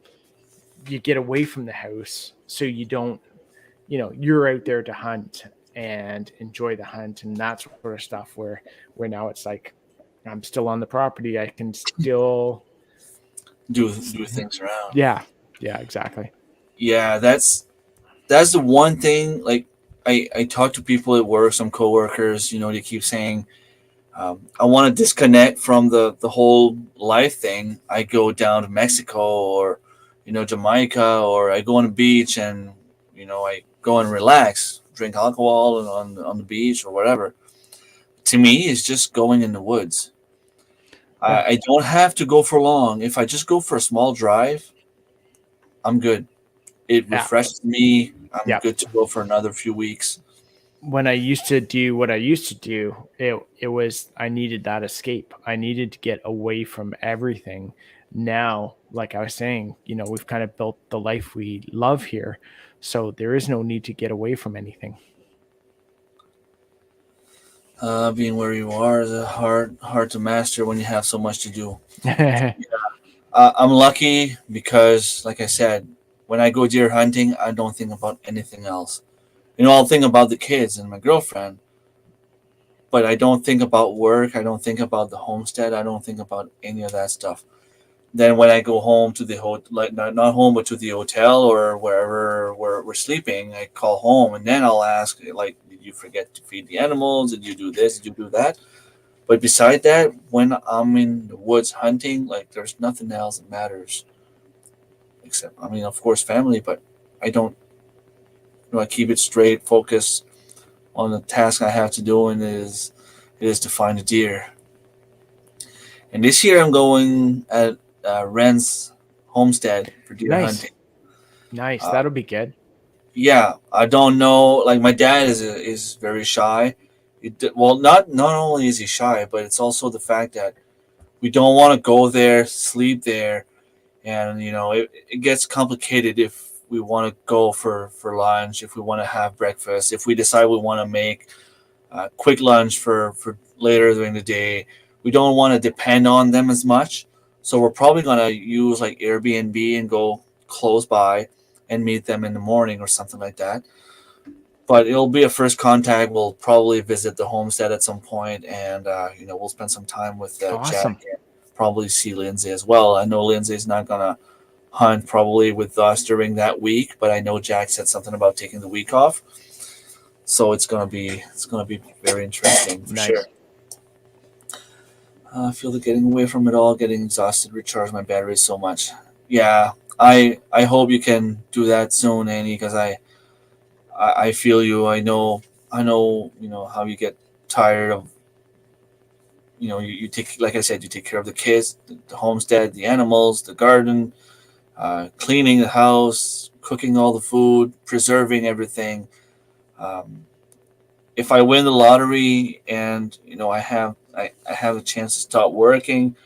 get away from the house so you don't, you're out there to hunt and enjoy the hunt and that sort of stuff. Where now it's like I'm still on the property. I can still, Do things around. yeah, yeah, exactly. Yeah, that's the one thing. Like I talk to people at work, some coworkers. They keep saying, I want to disconnect from the whole life thing. I go down to Mexico or Jamaica, or I go on the beach and I go and relax, drink alcohol on the beach or whatever. To me, it's just going in the woods. Yeah, I don't have to go for long. If I just go for a small drive, I'm good. It yeah, refreshes me. I'm yeah. good to go for another few weeks. When I used to do what I used to do, it was I needed that escape. I needed to get away from everything. Now, like I was saying, we've kind of built the life we love here, so there is no need to get away from anything. Being where you are is hard to master when you have so much to do. I'm lucky because, like I said, when I go deer hunting, I don't think about anything else. I'll think about the kids and my girlfriend, but I don't think about work. I don't think about the homestead. I don't think about any of that stuff. Then when I go home to the hotel, like not home, but to the hotel or wherever we're sleeping, I call home and then I'll ask, like, did you forget to feed the animals? Did you do this? Did you do that? But beside that, when I'm in the woods hunting, like there's nothing else that matters except, I mean, of course, family. But I don't, I keep it straight, focus on the task I have to do, and it is to find a deer. And this year I'm going at Ren's homestead for deer Nice, hunting. nice. Uh, That'll be good. yeah, I don't know. Like my dad is very shy. Well, not only is he shy, but it's also the fact that we don't want to go there, sleep there, and it gets complicated if we want to go for lunch, if we want to have breakfast, if we decide we want to make a quick lunch for later during the day. We don't want to depend on them as much, so we're probably gonna use like Airbnb and go close by and meet them in the morning or something like that. But it'll be a first contact. We'll probably visit the homestead at some point, and we'll spend some time with Awesome. Jack and probably see Lindsay as well. I know Lindsay's not gonna hunt probably with us during that week, but I know Jack said something about taking the week off, so it's gonna be very interesting for sure. Nice. I feel like getting away from it all, getting exhausted, recharge my batteries so much. Yeah, I hope you can do that soon, Annie, because I feel you. I know how you get tired of you take, like I said, you take care of the kids, the homestead, the animals, the garden, cleaning the house, cooking all the food, preserving everything. Um, if I win the lottery and I have a chance to stop working,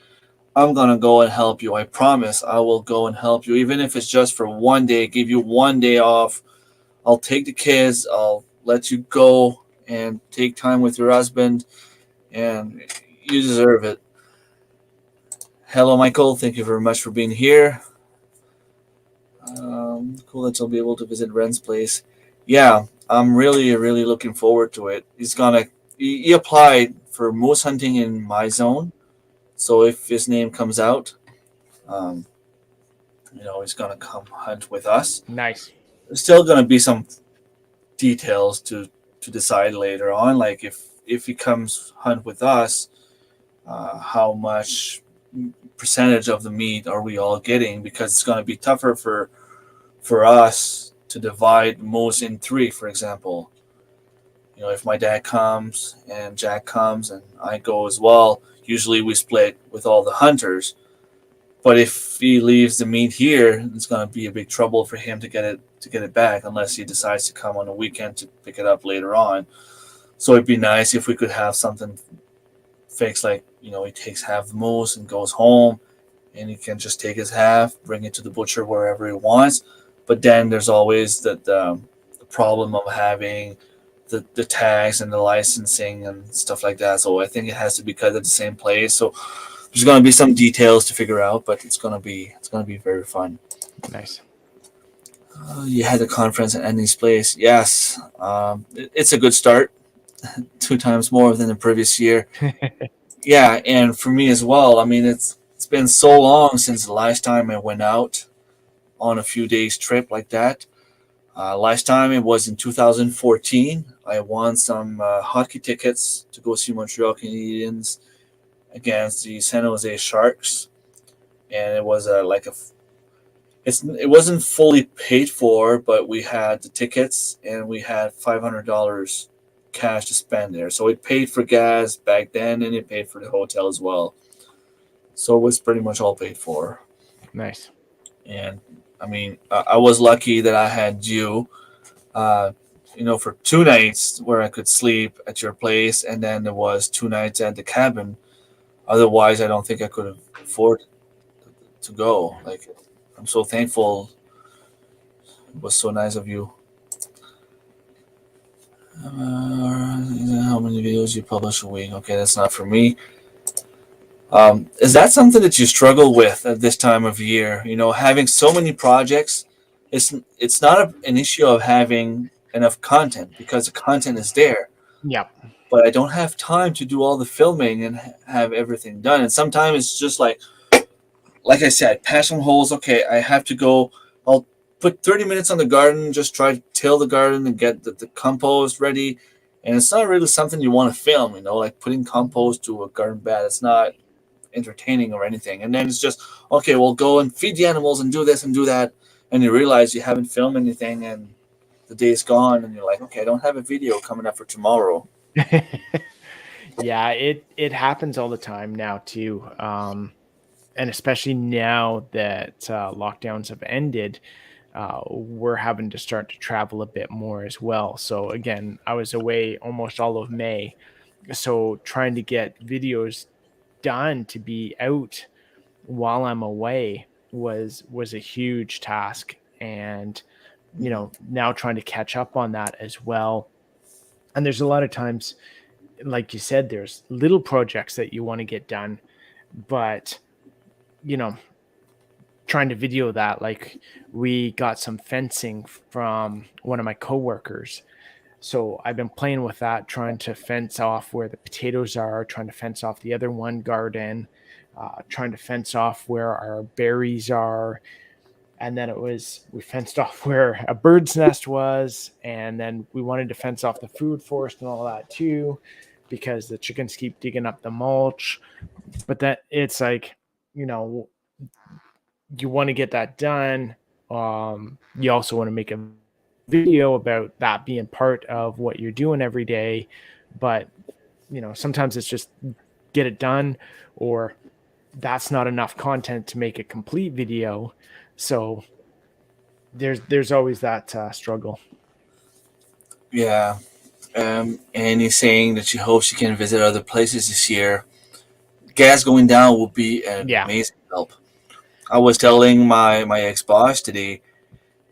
I'm gonna go and help you. I promise I will go and help you, even if it's just for one day. Give you one day off. I'll take the kids. I'll let you go and take time with your husband, and you deserve it. Hello, Michael. Thank you very much for being here. Cool that you'll be able to visit Ren's place. Yeah, I'm really, really looking forward to it. He applied for moose hunting in my zone, so if his name comes out, um, he's gonna come hunt with us. Nice. There's still gonna be some details to decide later on, like if he comes hunt with us, how much percentage of the meat are we all getting? Because it's gonna be tougher for us to divide moose in three, for example. If my dad comes and Jack comes and I go as well, usually we split with all the hunters. But if he leaves the meat here, it's going to be a big trouble for him to get it back unless he decides to come on a weekend to pick it up later on. So it'd be nice if we could have something fixed, like he takes half the moose and goes home, and he can just take his half, bring it to the butcher wherever he wants. But then there's always the problem of having the tags and the licensing and stuff like that. So I think it has to be cut at the same place. So there's going to be some details to figure out, but it's going to be very fun. Nice. You had the conference at Andy's place. Yes, it's a good start. 2 times more than the previous year. Yeah, and for me as well. I mean, it's been so long since the last time I went out on a few days trip like that. Last time it was in 2014. I won some hockey tickets to go see Montreal Canadiens against the San Jose Sharks, and it was like a it wasn't fully paid for, but we had the tickets and we had $500 cash to spend there. So it paid for gas back then, and it paid for the hotel as well. So it was pretty much all paid for. Nice. And I mean, I was lucky that I had you, uh, for 2 nights where I could sleep at your place, and then there was 2 nights at the cabin. Otherwise, I don't think I could have afforded to go. Like, I'm so thankful. It was so nice of you. How many videos you publish a week? Okay, that's not for me. Is that something that you struggle with at this time of year? Having so many projects, it's not an issue of having enough content because the content is there, Yep. but I don't have time to do all the filming and have everything done. And sometimes it's just like I said, patch some holes. Okay, I have to go. I'll put 30 minutes on the garden, just try to till the garden and get the compost ready. And it's not really something you want to film, like putting compost to a garden bed. It's not entertaining or anything. And then it's just, okay, we'll go and feed the animals and do this and do that. And you realize you haven't filmed anything and the day's gone. And you're like, okay, I don't have a video coming up for tomorrow. Yeah, it happens all the time now too. And especially now that lockdowns have ended, we're having to start to travel a bit more as well. So again, I was away almost all of May, so trying to get videos done to be out while I'm away was a huge task. And now trying to catch up on that as well. And there's a lot of times, like you said, there's little projects that you want to get done, but you know trying to video that, like we got some fencing from one of my coworkers, so I've been playing with that, trying to fence off where the potatoes are, trying to fence off the other one garden, trying to fence off where our berries are. And then we fenced off where a bird's nest was, and then we wanted to fence off the food forest and all that too, because the chickens keep digging up the mulch. But that it's like, you know you want to get that done. You also want to make a video about that being part of what you're doing every day. But sometimes it's just get it done, or that's not enough content to make a complete video. So there's always that struggle. Yeah. And he's saying that she hopes she can visit other places this year. Gas going down will be an Yeah. amazing help. I was telling my ex boss today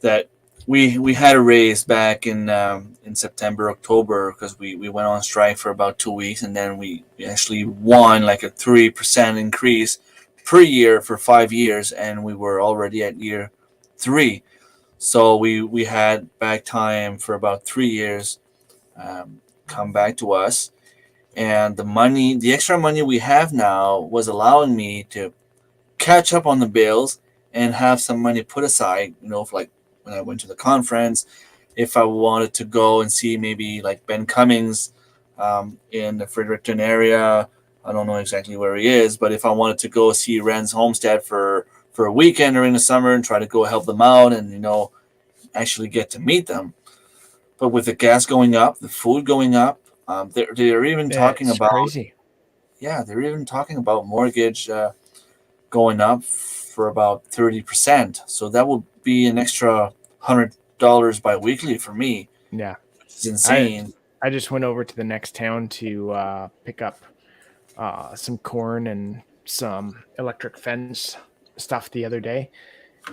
that we had a raise back in September, October, because we went on strike for about 2 weeks, and then we actually won like a 3% increase per year for 5 years, and we were already at year 3. So we had back time for about 3 years come back to us, and the extra money we have now was allowing me to catch up on the bills and have some money put aside, for like when I went to the conference, if I wanted to go and see maybe like Ben Cummings in the Fredericton area. I don't know exactly where he is, but if I wanted to go see Ren's Homestead for a weekend during the summer and try to go help them out and actually get to meet them. But with the gas going up, the food going up, they're even talking It's about, crazy. yeah, they're even talking about mortgage going up for about 30%. So that would be an extra $100 biweekly for me. Yeah. It's I insane. I just went over to the next town to pick up some corn and some electric fence stuff the other day,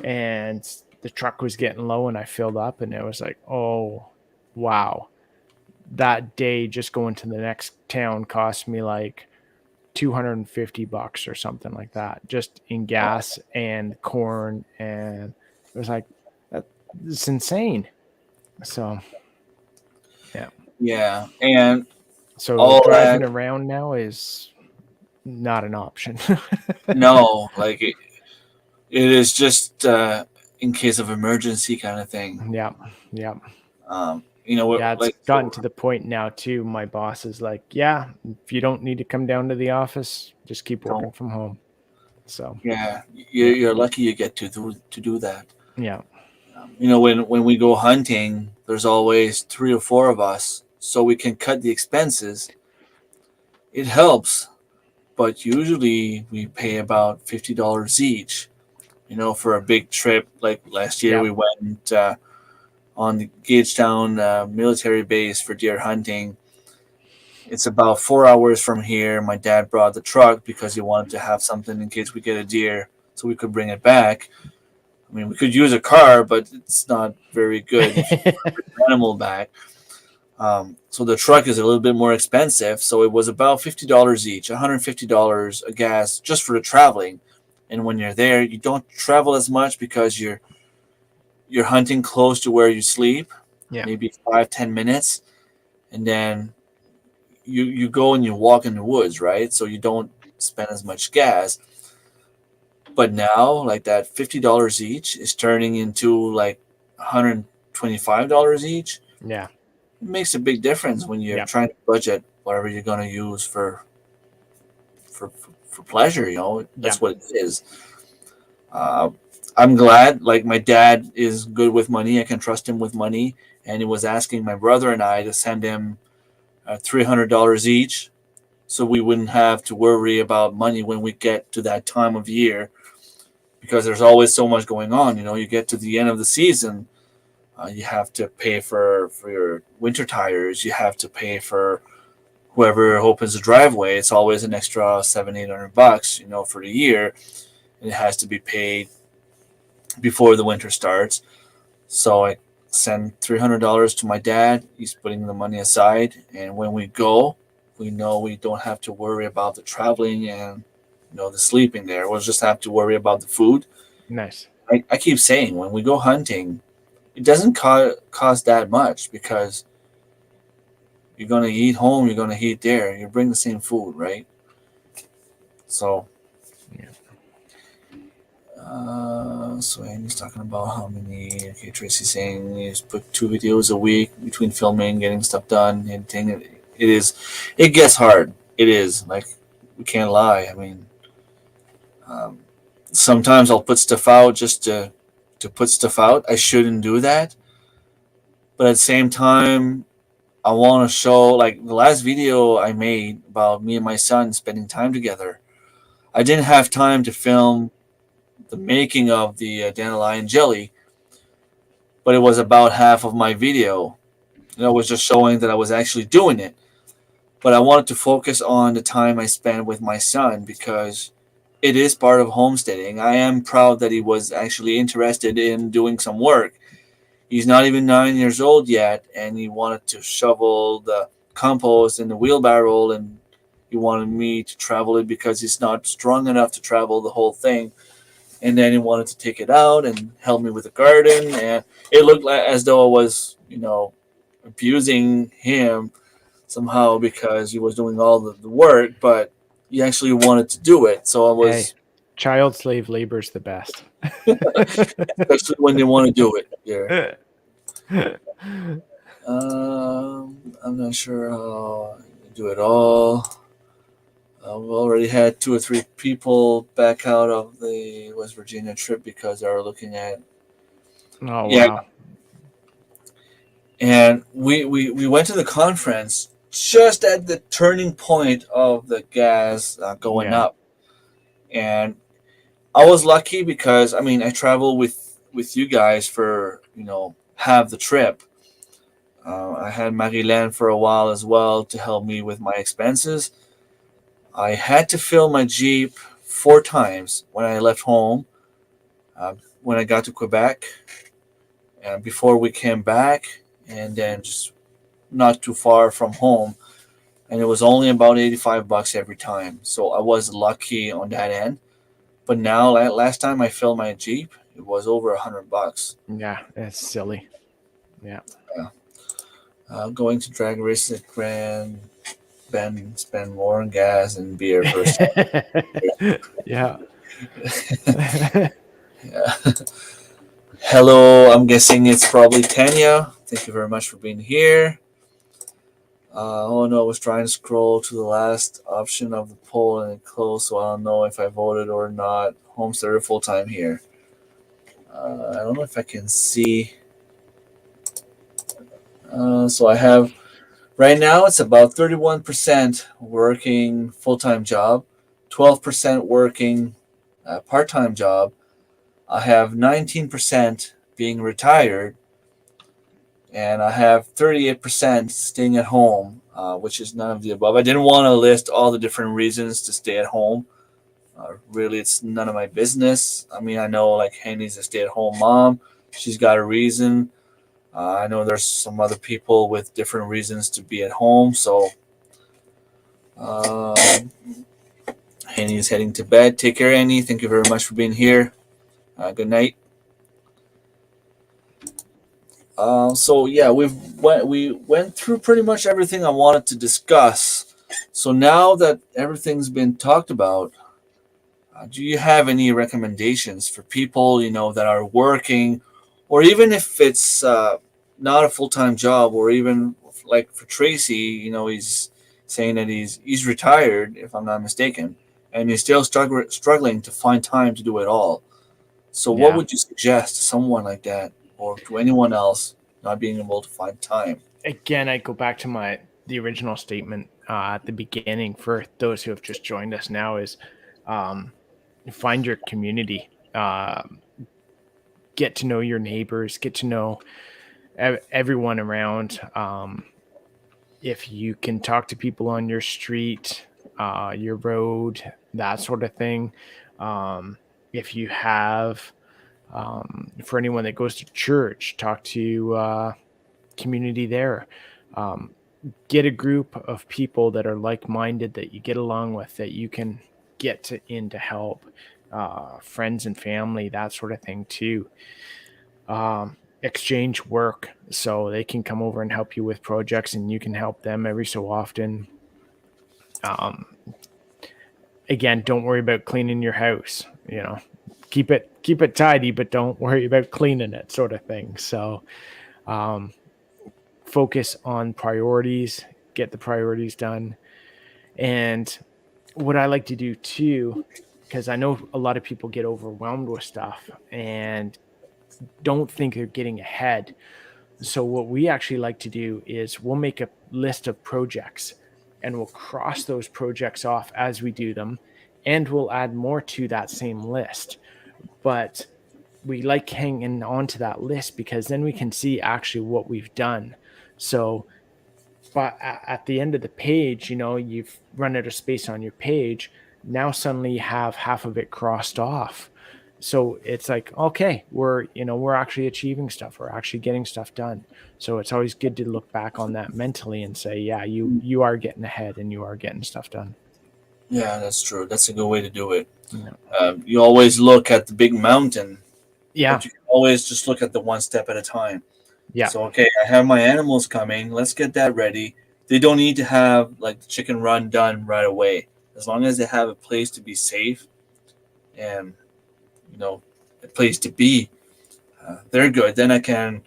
and the truck was getting low, and I filled up, and it was like, oh, wow, that day just going to the next town cost me like $250 or something like that, just in gas and corn. And it was like, It's insane. So yeah. Yeah, and So all driving that. around now is not an option. No, like it is just in case of emergency kind of thing. Yeah. Yeah. Yeah, it's Like gotten to the point now too. My boss is like, "Yeah, if you don't need to come down to the office, just keep don't. working from home." So, Yeah, yeah, you're lucky you get to do that. yeah, When we go hunting, there's always three or four of us, so we can cut the expenses. It helps, but usually we pay about $50 each. For a big trip. Like last year, yeah, we went on the Gagetown military base for deer hunting. It's about 4 hours from here. My dad brought the truck because he wanted to have something in case we get a deer, so we could bring it back. I mean, we could use a car, but it's not very good if you bring an animal back. So the truck is a little bit more expensive. So it was about $50 each, $150 a gas just for the traveling. And when you're there, you don't travel as much because you're hunting close to where you sleep, yeah, maybe 5-10 minutes, and then you go and you walk in the woods, right? So you don't spend as much gas. But now, like that $50 each is turning into like $125 each. yeah, It makes a big difference when you're yeah, trying to budget whatever you're going to use for pleasure. yeah. That's what it is. Uh, I'm glad. Like my dad is good with money. I can trust him with money, and he was asking my brother and I to send him $300 each, so we wouldn't have to worry about money when we get to that time of year, because there's always so much going on. You get to the end of the season, you have to pay for your winter tires. You have to pay for whoever opens the driveway. It's always an extra $700-800, for the year. And it has to be paid before the winter starts. So I send $300 to my dad. He's putting the money aside, and when we go, we know we don't have to worry about the traveling and the sleeping there. We'll just have to worry about the food. Nice. I keep saying when we go hunting, it doesn't cost that much because you're gonna eat home, you're gonna eat there. You bring the same food, right? So, Yeah. so Andy's talking about how many. Okay, Tracy's saying he's put 2 videos a week between filming, getting stuff done, editing. It is, it gets hard. It is like we can't lie. I mean, um, sometimes I'll put stuff out just to put stuff out. I shouldn't do that, but at the same time, I want to show, like the last video I made about me and my son spending time together. I didn't have time to film the making of the dandelion jelly, but it was about half of my video. It was just showing that I was actually doing it. But I wanted to focus on the time I spent with my son because it is part of homesteading. I am proud that he was actually interested in doing some work. He's not even 9 years old yet, and he wanted to shovel the compost in the wheelbarrow, and he wanted me to travel it because he's not strong enough to travel the whole thing. And then he wanted to take it out and help me with the garden, and it looked like as though I was, abusing him somehow because he was doing all the work, but he actually wanted to do it. So I Hey, was, child slave labor is the best. especially when they want to do it. Yeah. I'm not sure how to do it all. We've already had 2 or 3 people back out of the West Virginia trip because they are looking at. Oh Yeah, wow. and we went to the conference just at the turning point of the gas going Yeah. up, and I was lucky because I mean I travel with you guys for half the trip. I had Marilyn for a while as well to help me with my expenses. I had to fill my Jeep 4 times when I left home, when I got to Quebec, and before we came back, and then just not too far from home. And it was only about $85 every time. So I was lucky on that end. But now, last time I filled my Jeep, It was over $100. Yeah, that's silly. Yeah. Going to drag races at Grand Bend, spend more on gas and beer first. Yeah. Yeah. Hello, I'm guessing it's probably Tanya. Thank you very much for being here. Oh no, I was trying to scroll to the last option of the poll and it closed, so I don't know if I voted or not. Homesteader full time here. I don't know if I can see. So I have right now it's about 31% working full time job, 12% working part time job. I have 19% being retired, and I have 38% staying at home, which is none of the above. I didn't want to list all the different reasons to stay at home. Really, it's none of my business. I mean, I know like Henny's a stay at home mom. She's got a reason. I know there's some other people with different reasons to be at home. So, um, Henny is heading to bed. Take care, Henny. Thank you very much for being here. Good night. So yeah, we went through pretty much everything I wanted to discuss. So now that everything's been talked about, do you have any recommendations for people that are working, or even if it's not a full time job, or even like for Tracy, he's saying that he's retired, if I'm not mistaken, and he's still struggling to find time to do it all. So, what Yeah. would you suggest to someone like that, or to anyone else not being able to find time? Again, I go back to the original statement at the beginning for those who have just joined us now is um, find your community, get to know your neighbors, get to know everyone around. If you can talk to people on your street, your road, that sort of thing. If you have, for anyone that goes to church, talk to community there. Um, get a group of people that are like-minded that you get along with, that you can in to help, friends and family, that sort of thing too. Exchange work so they can come over and help you with projects and you can help them every so often. um, Again, don't worry about cleaning your house, keep it tidy, but don't worry about cleaning it, sort of thing. So um, focus on priorities, get the priorities done. And what I like to do too, because I know a lot of people get overwhelmed with stuff and don't think they're getting ahead. So what we actually like to do is we'll make a list of projects and we'll cross those projects off as we do them, and we'll add more to that same list. But we like hanging on to that list because then we can see actually what we've done. So but at the end of the page, you've run out of space on your page. Now suddenly you have half of it crossed off. So it's like, okay, we're actually achieving stuff. We're actually getting stuff done. So it's always good to look back on that mentally and say, yeah, you are getting ahead and you are getting stuff done. Yeah, that's true. That's a good way to do it. Yeah. You always look at the big mountain, Yeah. but you can always just look at the one step at a time. Yeah. So, okay, I have my animals coming. Let's get that ready. They don't need to have like the chicken run done right away. As long as they have a place to be safe and, a place to be, they're good. Then I can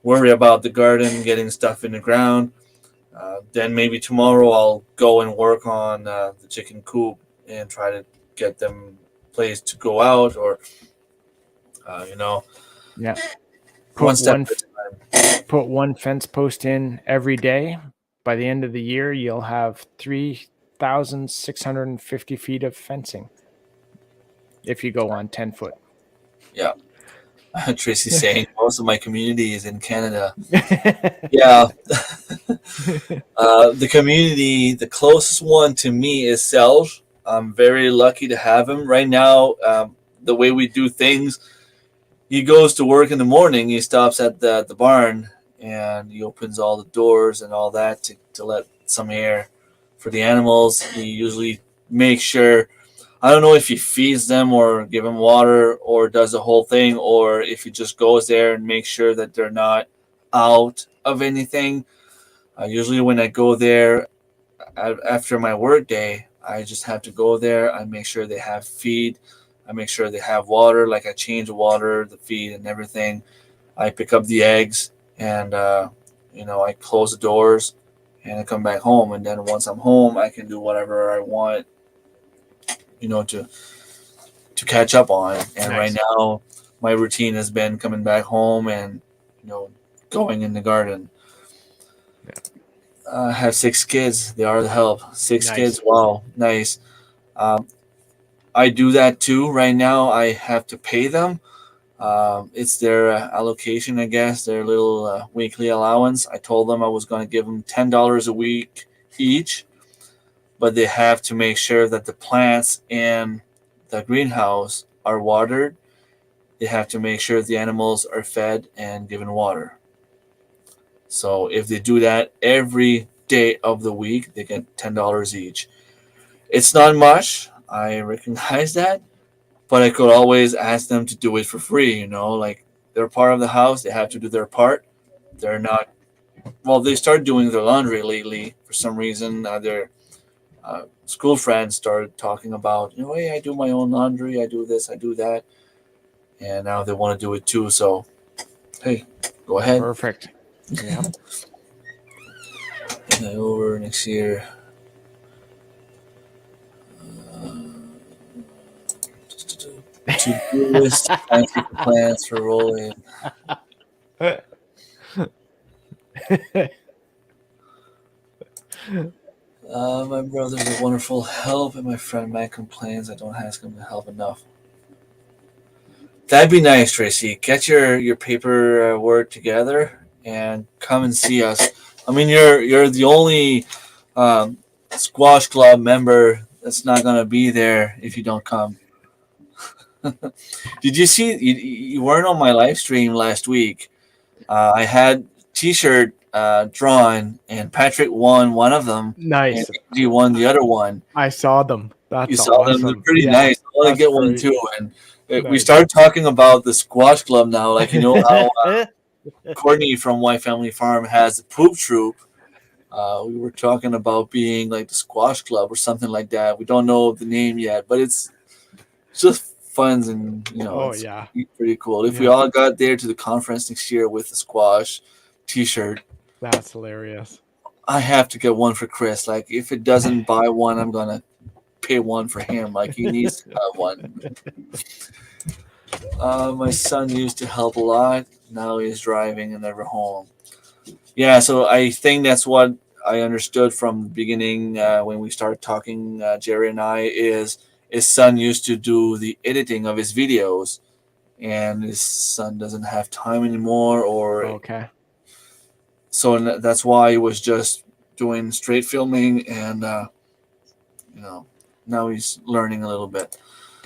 worry about the garden, getting stuff in the ground. Then maybe tomorrow I'll go and work on the chicken coop and try to get them place to go out, or, you know, Yeah. one Put step one at a time. put one fence post in every day. By the end of the year, you'll have 3,650 feet of fencing if you go on 10 foot. Yeah. Tracy's saying most of my community is in Canada. Yeah. The community, the closest one to me is Selge. I'm very lucky to have him right now. The way we do things, he goes to work in the morning. He stops at the barn and he opens all the doors and all that to let some air for the animals. He usually makes sure I don't know if he feeds them or give them water or does the whole thing, or if he just goes there and makes sure that they're not out of anything. Usually, when I go there after my work day, I just have to go there. I make sure they have feed. I make sure they have water. Like I change the water, the feed, and everything. I pick up the eggs, and I close the doors, and I come back home. And then once I'm home, I can do whatever I want, to catch up on. And right Nice. now, my routine has been coming back home and you know going in the garden. Yeah. I have 6 kids. They are the help. 6 kids. Nice. Wow, nice. Um, I do that too. Right now, I have to pay them. It's their allocation, I guess, their little weekly allowance. I told them I was going to give them $10 a week each, but they have to make sure that the plants in the greenhouse are watered. They have to make sure the animals are fed and given water. So if they do that every day of the week, they get $10 each. It's not much. I recognize that, but I could always ask them to do it for free. Like they're part of the house, they have to do their part. They're not. Well, they started doing their laundry lately for some reason. Their school friends started talking about, hey, I do my own laundry, I do this, I do that, and now they want to do it too. So, hey, go ahead. Perfect. Yep. Over next year. To do list, fancy plans for rolling. My brother's a wonderful help, and my friend Matt complains I don't ask him to help enough. That'd be nice, Tracy. Get your paper work together and come and see us. I mean, you're the only squash club member that's not gonna be there if you don't come. Did you see? You weren't on my live stream last week. I had T-shirt drawn, and Patrick won one of them, and Nice. he won the other one. I saw them. You That's saw them; they're awesome. pretty Yeah, nice. I want to that's get one great. too. And we Nice. started talking about the squash club now. Like how Courtney from White Family Farm has a poop troop. We were talking about being like the squash club or something like that. We don't know the name yet, but it's just fun and Oh it's yeah. pretty cool. If we Yeah. all got there to the conference next year with the squash T-shirt, That's hilarious. I have to get one for Chris. Like if it doesn't buy one, I'm gonna pay one for him. Like he needs to have one. My son used to help a lot. Now he's driving and never home. Yeah, so I think that's what I understood from the beginning when we started talking, Jerry and I, is his son used to do the editing of his videos, and his son doesn't have time anymore, or Okay. so that's why he was just doing straight filming, and you know now he's learning a little bit.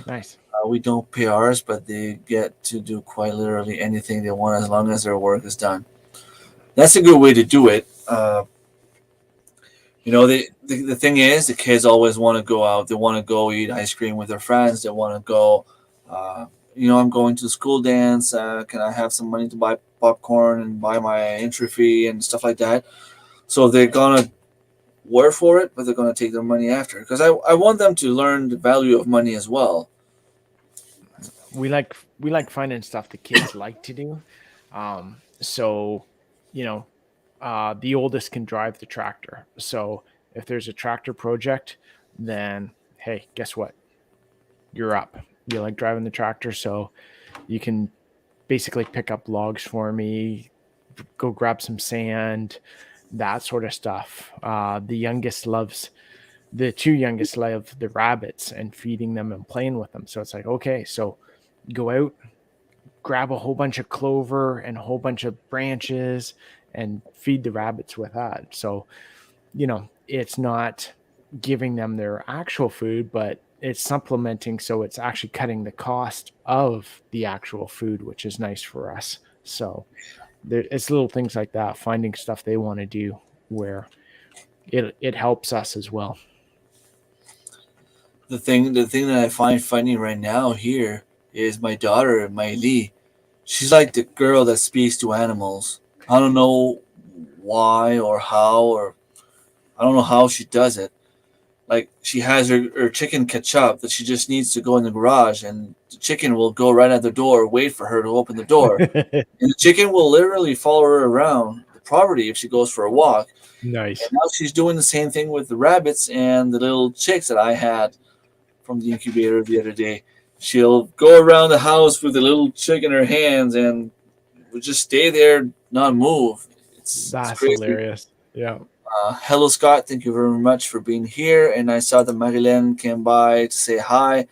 Nice. We don't pay ours, but they get to do quite literally anything they want as long as their work is done. That's a good way to do it. The thing is, the kids always want to go out. They want to go eat ice cream with their friends. They want to go, I'm going to the school dance. Can I have some money to buy popcorn and buy my entry fee and stuff like that? So they're going to work for it, but they're going to take their money after. Because I want them to learn the value of money as well. We like finding stuff the kids like to do. So, the oldest can drive the tractor. So if there's a tractor project, then hey, guess what? You're up. You like driving the tractor, so you can basically pick up logs for me, go grab some sand, that sort of stuff. The two youngest love the rabbits and feeding them and playing with them. So it's like, okay, so go out, grab a whole bunch of clover and a whole bunch of branches and feed the rabbits with that. So, it's not giving them their actual food, but it's supplementing. So it's actually cutting the cost of the actual food, which is nice for us. So it's little things like that, finding stuff they want to do where it helps us as well. The thing that I find funny right now here is my daughter, my Lee. She's like the girl that speaks to animals. I don't know why or how, or I don't know how she does it. Like she has her chicken catch up that she just needs to go in the garage, and the chicken will go right at the door, wait for her to open the door, and the chicken will literally follow her around the property if she goes for a walk. And Nice. now she's doing the same thing with the rabbits and the little chicks that I had from the incubator the other day. She'll go around the house with the little chick in her hands and will just stay there, not move. It's That's crazy. hilarious. Yeah. Hello, Scott. Thank you very much for being here. And I saw that Marilyn came by to say hi.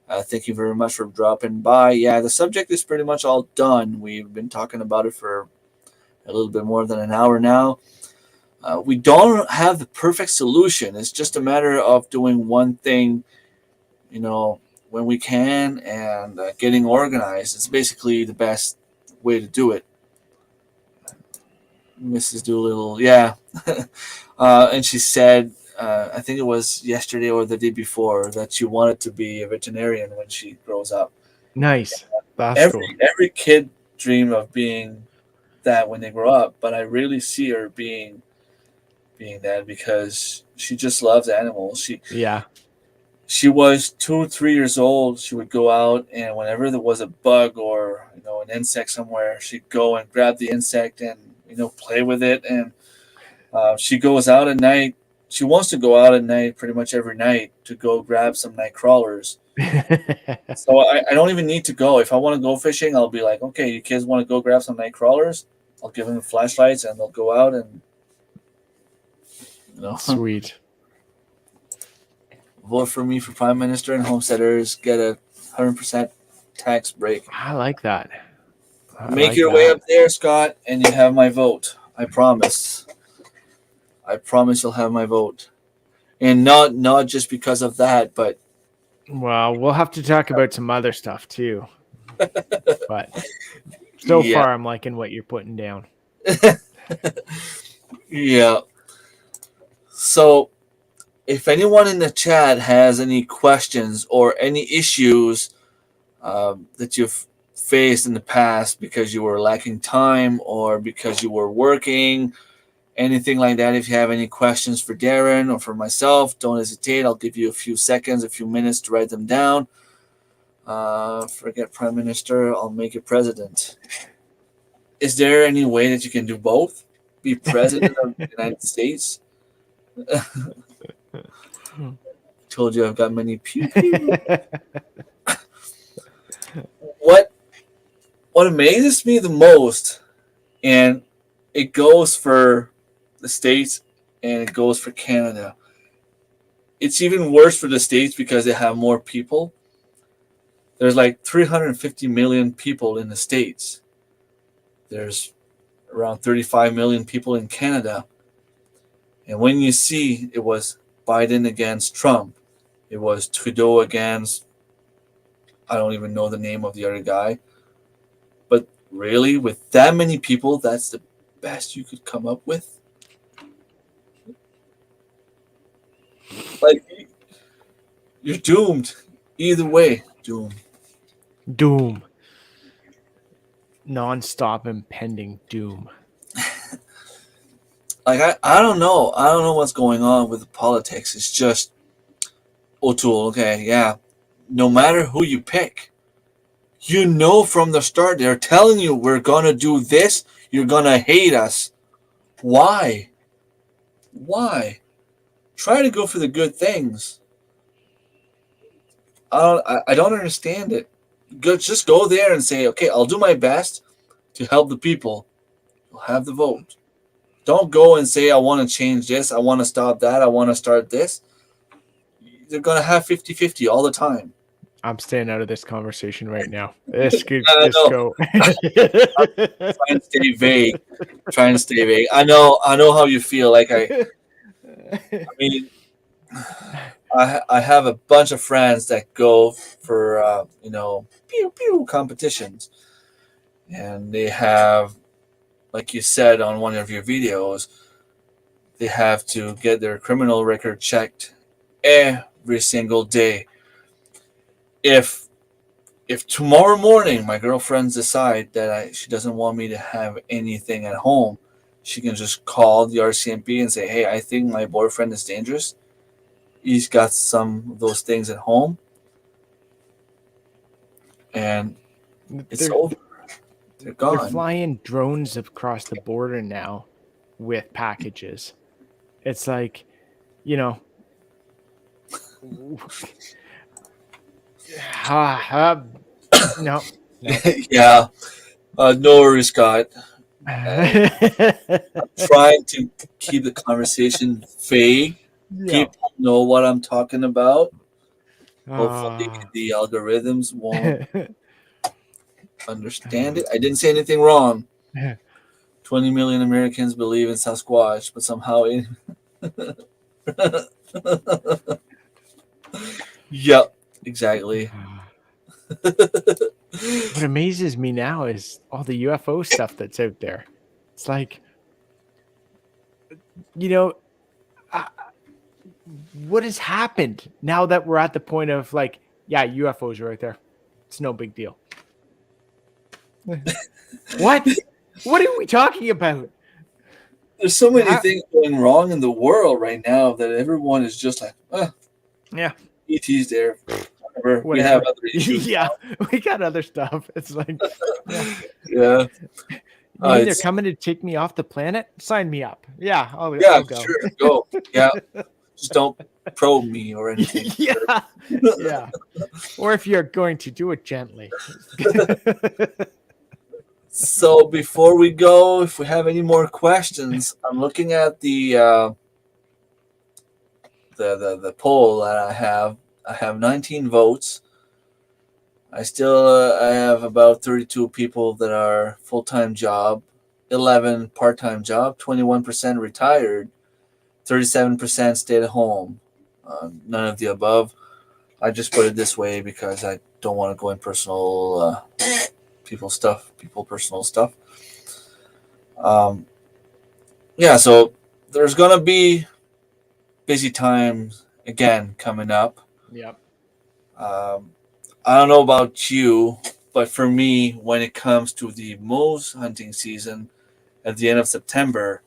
Thank you very much for dropping by. Yeah, the subject is pretty much all done. We've been talking about it for a little bit more than an hour now. We don't have the perfect solution. It's just a matter of doing one thing, you know, when we can and getting organized. It's basically the best way to do it. Mrs. Doolittle, yeah. And she said, I think it was yesterday or the day before, that she wanted to be a veterinarian when she grows up. Nice. That's cool. Every kid dream of being that when they grow up, but I really see her being that because she just loves animals. Yeah. She was 2 3 years old. She would go out, and whenever there was a bug or an insect somewhere, she'd go and grab the insect and play with it. And she goes out at night. She wants to go out at night pretty much every night to go grab some night crawlers. So I don't even need to go. If I want to go fishing, I'll be like, okay, you kids want to go grab some night crawlers? I'll give them flashlights and they'll go out and Sweet. vote for me for prime minister, and homesteaders get a 100% tax break. I like that. Make your way up there, Scott, and you have my vote. I promise. I promise you'll have my vote, and not just because of that, but Well, we'll have to talk about some other stuff too. But so Yeah. far, I'm liking what you're putting down. Yeah. So, if anyone in the chat has any questions or any issues that you've faced in the past because you were lacking time or because you were working, anything like that, if you have any questions for Darren or for myself, don't hesitate. I'll give you a few seconds, a few minutes to write them down. Forget prime minister, I'll make you president. Is there any way that you can do both? Be president of the United States? Told you I've got many pew pew. What amazes me the most, and it goes for the States and it goes for Canada. It's even worse for the States because they have more people. There's like 350 million people in the States. There's around 35 million people in Canada. And when you see it was Biden against Trump, it was Trudeau against, I don't even know the name of the other guy. But really, with that many people, that's the best you could come up with? Like, you're doomed. Either way, doomed. Doom. Non-stop impending doom. Like, I don't know. I don't know what's going on with the politics. It's just O'Toole, okay, yeah. No matter who you pick, you know from the start they're telling you we're gonna do this, you're gonna hate us. Why? Try to go for the good things. I don't understand it. Just go there and say, okay, I'll do my best to help the people. You'll have the vote. Don't go and say, I want to change this, I want to stop that, I want to start this. They're going to have 50-50 all the time. I'm staying out of this conversation right now. This could I just know. go. Trying to stay vague. I know how you feel. Like I mean, I have a bunch of friends that go for pew pew competitions, and they have, like you said on one of your videos, they have to get their criminal record checked every single day. If tomorrow morning my girlfriends decide that she doesn't want me to have anything at home, she can just call the RCMP and say, "Hey, I think my boyfriend is dangerous. He's got some of those things at home," and it's They're over. They're they're gone. flying drones across the border now with packages. It's like, you know, no, no. Yeah, no worries, Scott. Uh, Trying to keep the conversation vague. Yeah. People know what I'm talking about. Hopefully, Ah. the algorithms won't understand it. I didn't say anything wrong. 20 million Americans believe in Sasquatch, but somehow it. Yep, exactly. What amazes me now is all the UFO stuff that's out there. It's like, you know, uh, what has happened now that we're at the point of like, yeah, UFOs are right there. It's no big deal. What? What are we talking about? There's so many How, things going wrong in the world right now that everyone is just like, yeah, ET's there. Whatever. We have whatever. other issues Yeah, now. we got other stuff. It's like, yeah. Yeah. You mean they're It's coming to take me off the planet? Sign me up. Yeah, yeah, I'll go. sure, go. Yeah, just don't probe me or anything. Yeah, yeah. Or if you're going to do it gently. So before we go, if we have any more questions, I'm looking at the poll that I have. I have 19 votes. I have about 32 people that are full time job, 11 part time job, 21% retired, 37% stayed at home. None of the above. I just put it this way because I don't want to go in people personal stuff. Um, yeah, so there's gonna be busy times again coming up. Yep. Um, I don't know about you, but for me, when it comes to the moose hunting season at the end of September,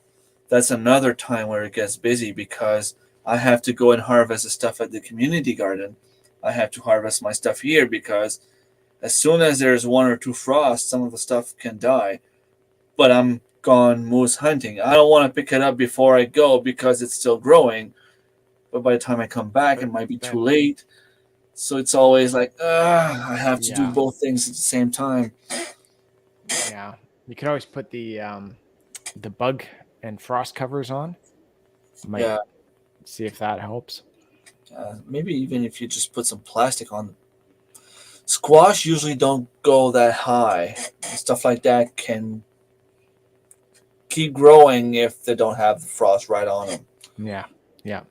that's another time where it gets busy because I have to go and harvest the stuff at the community garden. I have to harvest my stuff here because as soon as there's one or two frosts, some of the stuff can die. But I'm gone moose hunting. I don't want to pick it up before I go because it's still growing. But by the time I come back, it But might be too then, late. So it's always like, I have to do yeah, both things at the same time. yeah. You could always put the bug and frost covers on. Might Yeah, see if that helps. maybe even if you just put some plastic on. Squash usually don't go that high. Stuff like that can keep growing if they don't have the frost right on them. Yeah, yeah.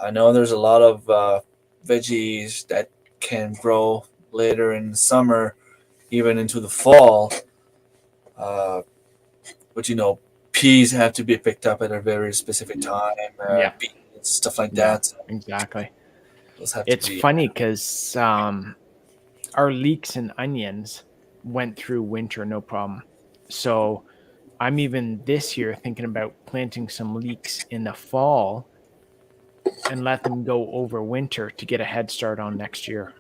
I know there's a lot of veggies that can grow later in the summer, even into the fall. Uh, but peas have to be picked up at a very specific time. Yeah, Beans, stuff like yeah, that. exactly. Those have to It's be. funny because our leeks and onions went through winter no problem. So I'm even this year thinking about planting some leeks in the fall and let them go over winter to get a head start on next year.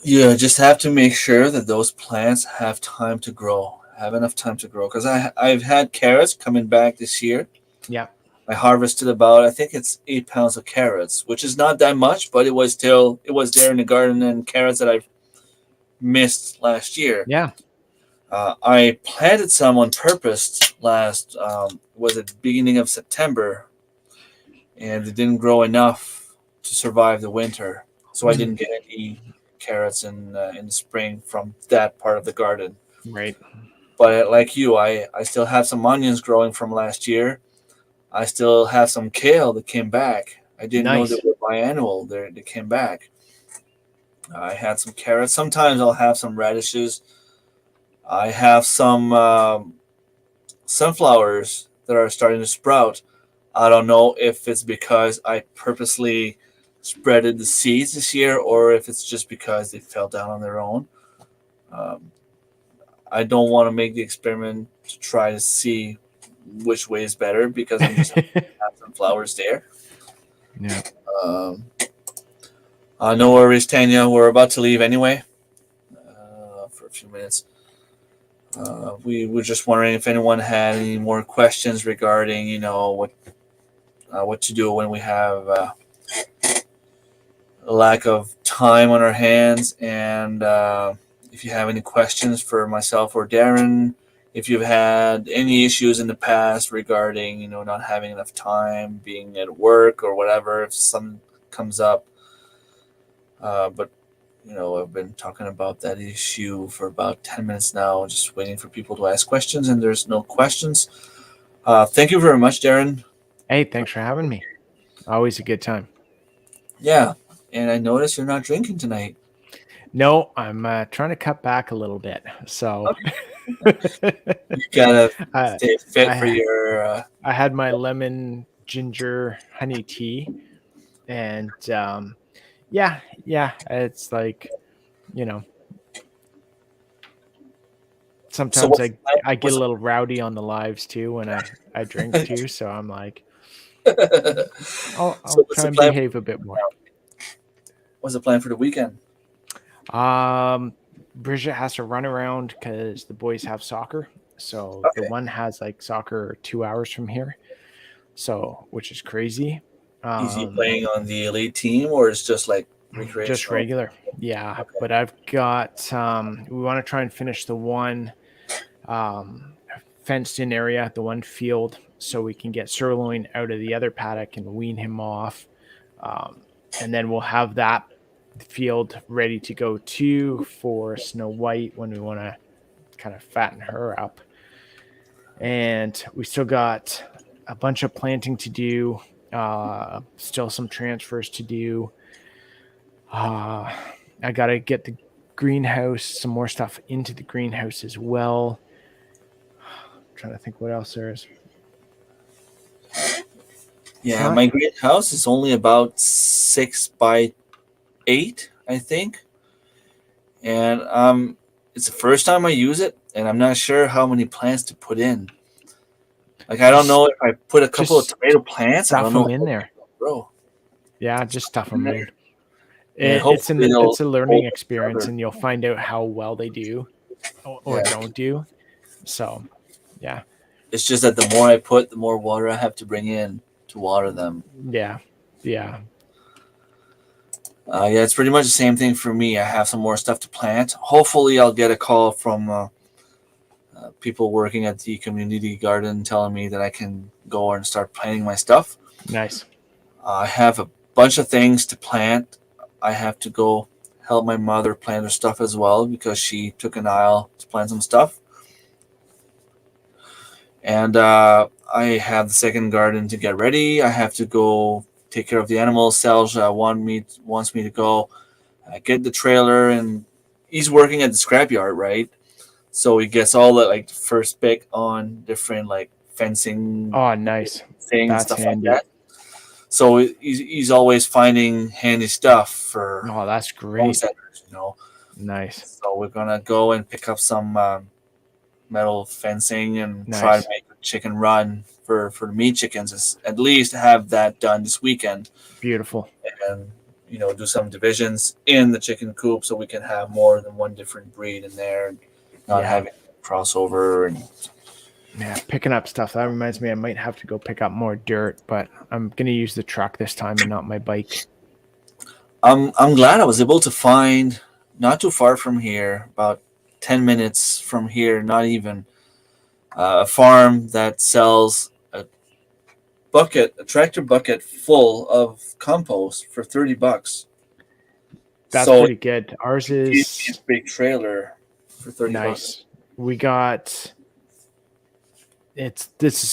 You just have to make sure that those plants have time to grow, have enough time to grow. Because I've had carrots coming back this year. Yeah, I harvested about, I think it's 8 pounds of carrots, which is not that much, but it was there in the garden, and carrots that I've missed last year. yeah, I planted some on purpose last, was it beginning of September, and it didn't grow enough to survive the winter. So I didn't get any carrots in the spring from that part of the garden. right. But like you, I still have some onions growing from last year. I still have some kale that came back. I didn't know they Nice. were biannual. They came back. I had some carrots. Sometimes I'll have some radishes. I have some sunflowers that are starting to sprout. I don't know if it's because I purposely spreaded the seeds this year, or if it's just because they fell down on their own. Um, I don't want to make the experiment to try to see which way is better because I'm just have some flowers there. Yeah. Um, no worries, Tanya. We're about to leave anyway for a few minutes. We were just wondering if anyone had any more questions regarding, what to do when we have a lack of time on our hands, and if you have any questions for myself or Darren, if you've had any issues in the past regarding, not having enough time, being at work or whatever, if something comes up. But I've been talking about that issue for about 10 minutes now, just waiting for people to ask questions, and there's no questions. Thank you very much, Darren. Hey, thanks for having me. Always a good time. Yeah, and I noticed you're not drinking tonight. No, I'm trying to cut back a little bit. So You gotta I, stay fit for I your. I had my lemon ginger honey tea, and yeah, it's like, you know, So sometimes what's I the plan? I get a little rowdy on the lives too when I drink too. So I'm like, So I'll what's try the and plan? behave a bit more. What's the plan for the weekend? Bridget has to run around because the boys have soccer. So the Okay. one has like soccer 2 hours from here. So, which is crazy. Is he Um, playing on the elite team or is just like just recreational? regular. Yeah. Okay. But I've got, we want to try and finish the one, fenced in area, the one field, so we can get sirloin out of the other paddock and wean him off. And then we'll have that field ready to go to for Snow White when we want to kind of fatten her up. And we still got a bunch of planting to do, still some transfers to do. Uh, I got to get the greenhouse, some more stuff into the greenhouse as well. I'm trying to think what else there is. Yeah, Not my greenhouse is only about 6 by 8, I think, and it's the first time I use it, and I'm not sure how many plants to put in. Like, I don't just know if I put a couple of just tomato plants. I stuff don't know them in how there. they'll grow. Yeah, just stuff In them there, in. and It's hopefully they'll it's a learning hold experience, together. and you'll find out how well they do or Yeah, don't do. So yeah, it's just that the more I put, the more water I have to bring in to water them. yeah, yeah. Yeah, it's pretty much the same thing for me. I have some more stuff to plant. Hopefully, I'll get a call from people working at the community garden telling me that I can go and start planting my stuff. Nice. I have a bunch of things to plant. I have to go help my mother plant her stuff as well because she took an aisle to plant some stuff. And I have the second garden to get ready. I have to go take care of the animals. Selge wants me to go get the trailer, and he's working at the scrapyard, right? So he gets all the like first pick on different like fencing Oh, nice. thing and That's stuff like handy. that. So he's always finding handy stuff for Oh, that's great. homesteaders. Nice. So we're gonna go and pick up some metal fencing and try to Nice. make a chicken run for the meat chickens. At least have that done this weekend, Beautiful. and do some divisions in the chicken coop so we can have more than one different breed in there, and not Yeah. having crossover. And Yeah. Picking up stuff. That reminds me, I might have to go pick up more dirt, but I'm going to use the truck this time and not my bike. I'm glad I was able to find not too far from here, about 10 minutes from here, not even a farm that sells a tractor bucket full of compost for $30. That's So it pretty good. Ours gave me a is big trailer for $30. nice. We got it's this is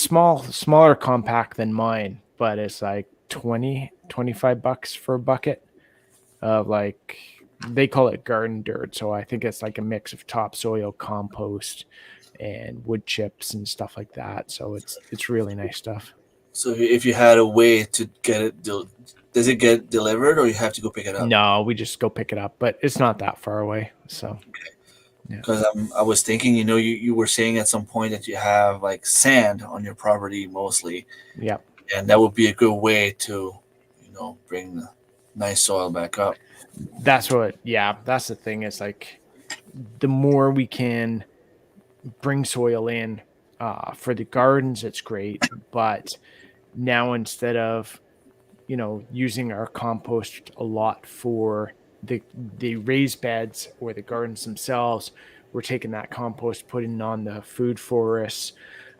smaller compact than mine, but it's like 25 bucks for a bucket of like they call it garden dirt. So I think it's like a mix of topsoil, compost, and wood chips and stuff like that. So it's really nice stuff. So if you had a way to get it, does it get delivered or you have to go pick it up? No, we just go pick it up, but it's not that far away. So yeah. Because I was thinking, you were saying at some point that you have like sand on your property mostly, Yeah. and that would be a good way to, bring the nice soil back up. That's what, yeah, that's the thing. Is like the more we can bring soil in for the gardens, it's great. But now instead of, using our compost a lot for the raised beds or the gardens themselves, we're taking that compost, putting it on the food forests.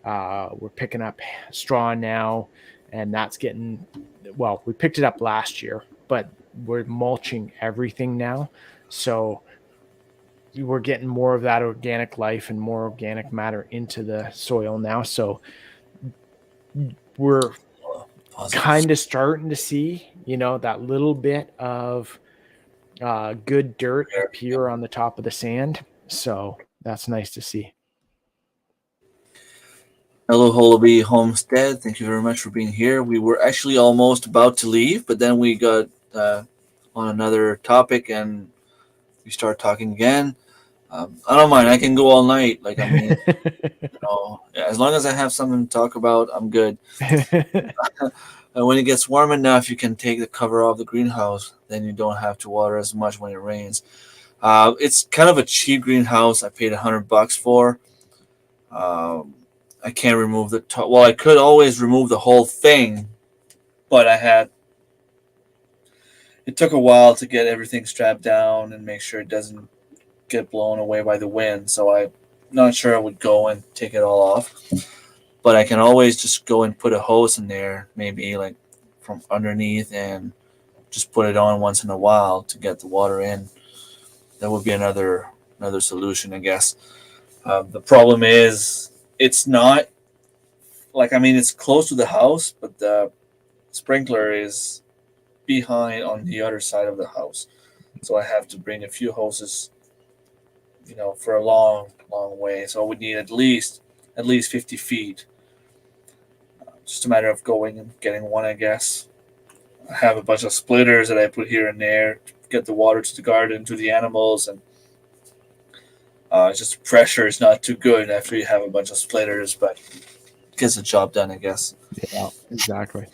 We're picking up straw now, and that's getting, well, we picked it up last year, but we're mulching everything now. So we're getting more of that organic life and more organic matter into the soil now. So we're Positive. kind of starting to see, that little bit of good dirt appear on the top of the sand. So that's nice to see. Hello, Holaby Homestead. Thank you very much for being here. We were actually almost about to leave, but then we got on another topic and we start talking again. I don't mind. I can go all night. Like, I mean, as long as I have something to talk about, I'm good. And when it gets warm enough, you can take the cover off the greenhouse. Then you don't have to water as much when it rains. It's kind of a cheap greenhouse. I paid $100 for. Um, I can't remove the top. Well, I could always remove the whole thing, but it took a while to get everything strapped down and make sure it doesn't get blown away by the wind. So I'm not sure I would go and take it all off. But I can always just go and put a hose in there, maybe like from underneath, and just put it on once in a while to get the water in. That would be another solution, I guess. The problem is it's not like, I mean, it's close to the house, but the sprinkler is behind on the other side of the house. So I have to bring a few hoses, for a long, long way. So we need at least 50 feet. Just a matter of going and getting one, I guess. I have a bunch of splitters that I put here and there to get the water to the garden, to the animals, and just the pressure is not too good after you have a bunch of splitters, but it gets the job done, I guess. Yeah, exactly.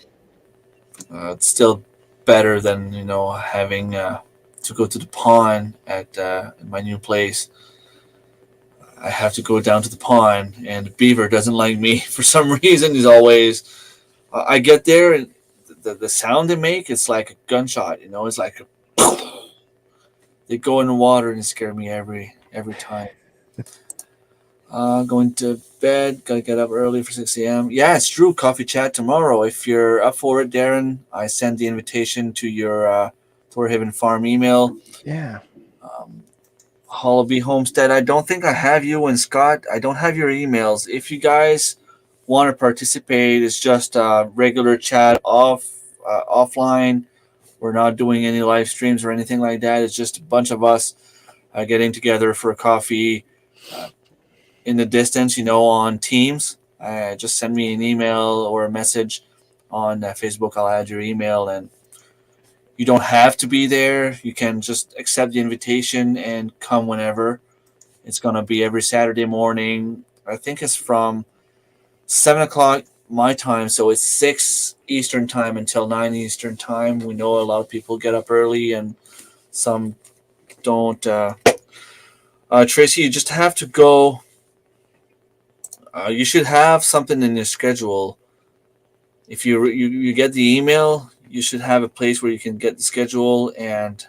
It's still better than having to go to the pond at my new place. I have to go down to the pond, and the beaver doesn't like me for some reason. He's always. I get there, and the sound they make, it's like a gunshot. It's like they go in the water and scare me every time. Going to bed. Gotta get up early for 6 a.m. Yeah, it's true. Coffee chat tomorrow. If you're up for it, Darren, I send the invitation to your Thorhaven Farm email. Yeah. Hollaby Homestead. I don't think I have you and Scott. I don't have your emails. If you guys want to participate, it's just a regular chat offline. We're not doing any live streams or anything like that. It's just a bunch of us getting together for a coffee in the distance, on Teams. Just send me an email or a message on Facebook. I'll add your email, and you don't have to be there. You can just accept the invitation and come whenever. It's going to be every Saturday morning. I think it's from 7 o'clock my time, so it's 6 Eastern time until 9 Eastern time. We know a lot of people get up early and some don't. Tracy, you just have to go. You should have something in your schedule. If you get the email, you should have a place where you can get the schedule, and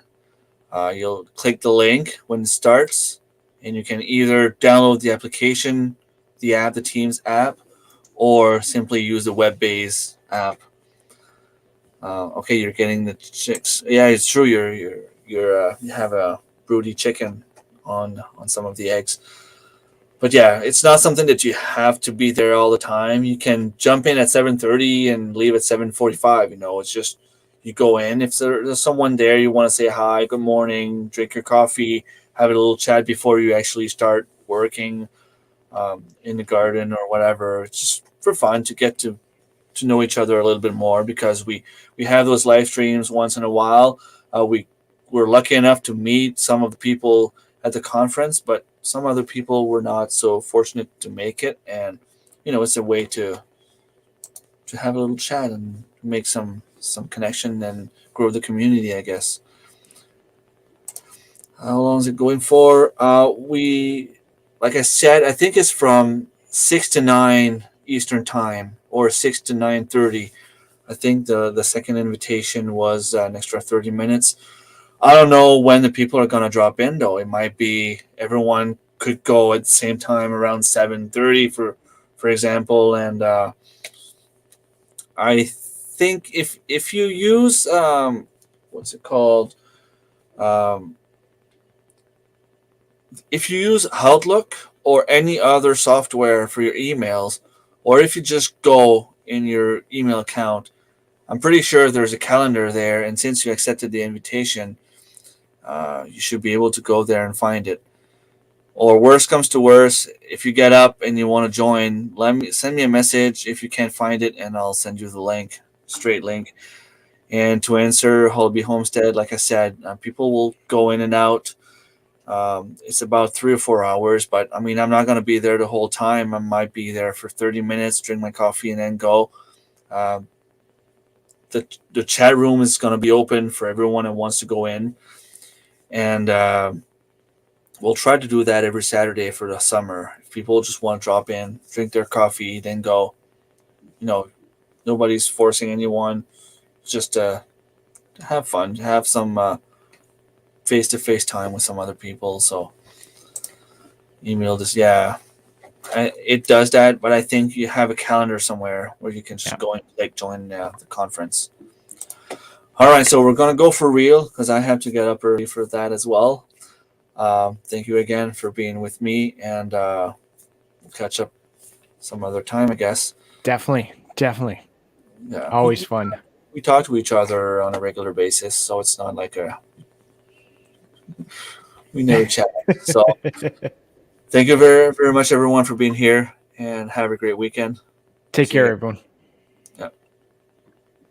you'll click the link when it starts, and you can either download the application, the Teams app, or simply use the web-based app. Okay, you're getting the chicks. Yeah, it's true. You have a broody chicken on some of the eggs. But yeah, it's not something that you have to be there all the time. You can jump in at 7:30 and leave at 7:45. It's just you go in. If there's someone there, you want to say hi, good morning, drink your coffee, have a little chat before you actually start working in the garden or whatever. It's just for fun to get to to know each other a little bit more, because we have those live streams once in a while. We're lucky enough to meet some of the people at the conference, but some other people were not so fortunate to make it, and it's a way to have a little chat and make some connection and grow the community, I guess. How long is it going for? Like I said, I think it's from 6 to 9 Eastern time, or 6 to 9:30. I think the second invitation was an extra 30 minutes. I don't know when the people are gonna drop in though. It might be everyone could go at the same time around 7:30, for example, and I think if you use what's it called, um, if you use Outlook or any other software for your emails, or if you just go in your email account, I'm pretty sure there's a calendar there, and since you accepted the invitation, you should be able to go there and find it. Or worst comes to worst, if you get up and you want to join, send me a message if you can't find it, and I'll send you the link, straight link. And to answer Hobby Homestead, like I said, people will go in and out. It's about 3 or 4 hours, but I mean, I'm not going to be there the whole time. I might be there for 30 minutes, drink my coffee, and then go. Um, the chat room is going to be open for everyone that wants to go in, and we'll try to do that every Saturday for the summer. If people just want to drop in, drink their coffee, then go, nobody's forcing anyone. Just to have fun, to have some face-to-face time with some other people. So email this, yeah, it does that, but I think you have a calendar somewhere where you can just go and join the conference. All right, so we're gonna go for real because I have to get up early for that as well. Thank you again for being with me, and we'll catch up some other time, I guess. Definitely. Yeah, Always fun. We talk to each other on a regular basis, so it's not like we never chat. So thank you very, very much, everyone, for being here, and have a great weekend. Take care, everyone.